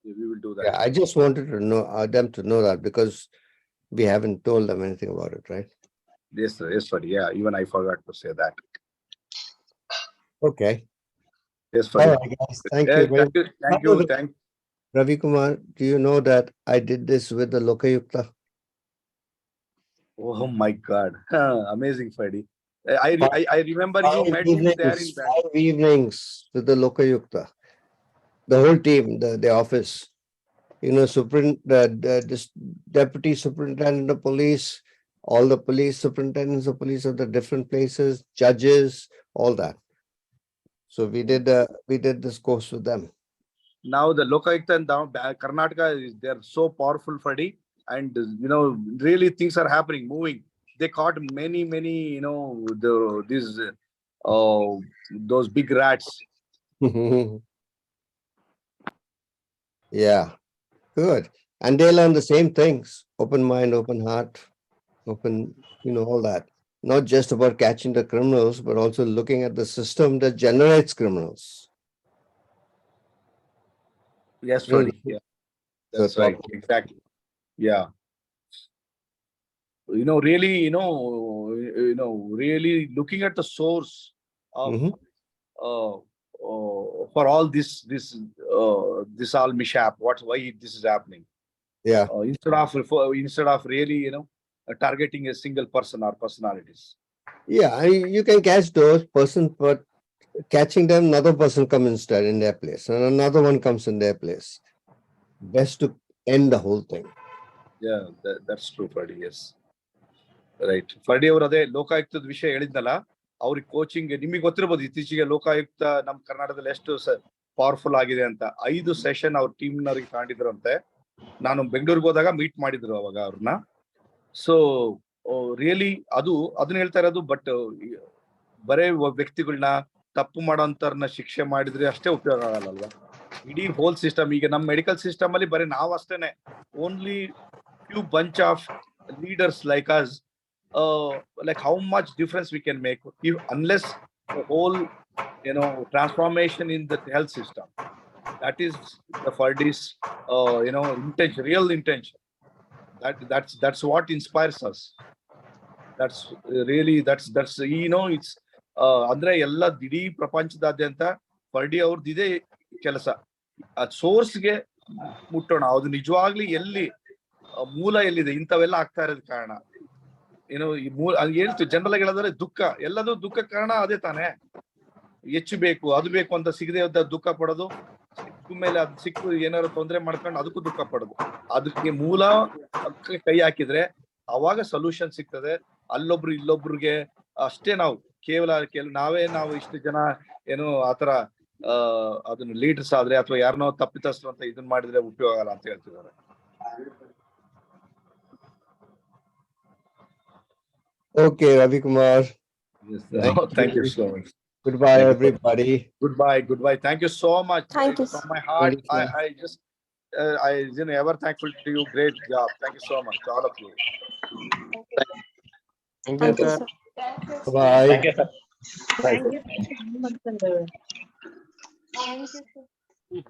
we will do that. Yeah, I just wanted to know them to know that because we haven't told them anything about it, right? Yes, sir. Yes, Ferdi. Yeah, even I forgot to say that. Okay. Yes, Ferdi. All right, guys. Thank you. Thank you. Ravi Kumar, do you know that I did this with the Lokayukta? Oh my God. Amazing, Ferdi. I remember you met him there in Bangalore. 5 evenings with the Lokayukta. The whole team, the office, you know, this deputy superintendent of police, all the police superintendents of police of the different places, judges, all that. So we did this course with them. Now the Lokayukta and Karnataka, they're so powerful, Ferdi, and you know, really things are happening, moving. They caught many, you know, those big rats. Yeah, good. And they learn the same things: open mind, open heart, open, you know, all that. Not just about catching the criminals, but also looking at the system that generates criminals. Yes, Ferdi. Yeah, that's right. Exactly. Yeah. You know, really looking at the source of for all this all mishap. Why this is happening? Yeah. Instead of really, you know, targeting a single person or personalities. Yeah, you can catch those persons, but catching them, another person comes instead in their place, and another one comes in their place. Best to end the whole thing. Yeah, that's true, Ferdi. Yes. Right. Ferdi ಅವರು ಅದೇ ಲೋಕಾಯುಕ್ತದ ವಿಷಯ ಹೇಳಿದ್ನಲ್ಲ, ಅವ್ರಿಗೆ coaching ನಿಮಗೆ ಗೊತ್ತಿರ್ಬೋದು, ಇತ್ತೀಚೆಗೆ ಲೋಕಾಯುಕ್ತ ನಮ್ಮ ಕರ್ನಾಟಕದಲ್ಲಿ ಎಷ್ಟು ಪವರ್ಫುಲ್ ಆಗಿದೆ ಅಂತ 5 ಸೆಷನ್ ಅವ್ರ ಟೀಮ್ನವ್ರಿಗೆ ತಗೊಂಡಿದ್ರಂತೆ. ನಾನು ಬೆಂಗಳೂರಿಗೆ ಹೋದಾಗ ಮೀಟ್ ಮಾಡಿದ್ರು ಅವಾಗ ಅವ್ರನ್ನ. ಸೊ ರಿಯಲಿ ಅದನ್ನ ಹೇಳ್ತಾ ಇರೋದು. ಬಟ್ ಬರೇ ವ್ಯಕ್ತಿಗಳನ್ನ ತಪ್ಪು ಮಾಡೋಂಥವ್ರನ್ನ ಶಿಕ್ಷೆ ಮಾಡಿದ್ರೆ ಅಷ್ಟೇ ಉಪಯೋಗ ಆಗಲ್ಲ. ಇಡೀ ಹೋಲ್ ಸಿಸ್ಟಮ್, ಈಗ ನಮ್ಮ ಮೆಡಿಕಲ್ ಸಿಸ್ಟಮ್ ಅಲ್ಲಿ ಬರೀ ನಾವು ಅಷ್ಟೇನೆ, only few bunch of leaders like us, like how much difference we can make unless the whole, you know, transformation in the health system. That is the Ferdi's you know, intention, real intention. That's what inspires us. That's really that's you know, it's ಅಂದ್ರೆ ಎಲ್ಲ ಇಡೀ ಪ್ರಪಂಚದಾದ್ಯಂತ ಫರ್ಡಿ ಅವ್ರದ್ದು ಇದೇ ಕೆಲಸ. ಆ ಸೋರ್ಸ್ಗೆ ಮುಟ್ಟೋಣ, ಅದು ನಿಜವಾಗ್ಲಿ ಎಲ್ಲಿ ಮೂಲ ಎಲ್ಲಿದೆ, ಇಂಥವೆಲ್ಲ ಆಗ್ತಾ ಇರೋದ್ ಕಾರಣ ಏನೋ ಈ ಹೇಳ್ತೀವಿ ಜನರಲ್ ಆಗಿ ಹೇಳಿದ್ರೆ ದುಃಖ, ಎಲ್ಲದೂ ದುಃಖ ಕಾರಣ ಅದೇ ತಾನೇ. ಹೆಚ್ಚು ಬೇಕು, ಅದು ಬೇಕು ಅಂತ ಸಿಗದೆ ದುಃಖ ಪಡೋದು, ಸಿಕ್ಕ ಮೇಲೆ ಅದು ಸಿಕ್ಕು ಏನಾದ್ರು ತೊಂದರೆ ಮಾಡ್ಕೊಂಡು ಅದಕ್ಕೂ ದುಃಖ ಪಡೋದು. ಅದಕ್ಕೆ ಮೂಲ ಕೈ ಹಾಕಿದ್ರೆ ಅವಾಗ ಸೊಲ್ಯೂಷನ್ ಸಿಗ್ತದೆ, ಅಲ್ಲೊಬ್ರು ಇಲ್ಲೊಬ್ರಿಗೆ ಅಷ್ಟೇ ನಾವು ಕೇವಲ ನಾವು ಇಷ್ಟು ಜನ ಏನು ಆತರ ಅದನ್ನ ಲೀಡರ್ಸ್ ಆದ್ರೆ ಅಥವಾ ಯಾರನ್ನೋ ತಪ್ಪಿತಸ್ಥರು ಅಂತ ಇದನ್ನ ಮಾಡಿದ್ರೆ ಉಪಯೋಗ ಆಗಲ್ಲ ಅಂತ ಹೇಳ್ತಿದ್ದಾರೆ. Okay, Ravi Kumar. Yes, thank you so much. Goodbye, Thank you. everybody. Goodbye. Thank you so much. Thank you. From my heart, Thank you. I just I ever thankful to you. Great job. Thank you so much, all of you. Thank you, Thank you, sir. sir. Bye. Thank you, sir. Thank you.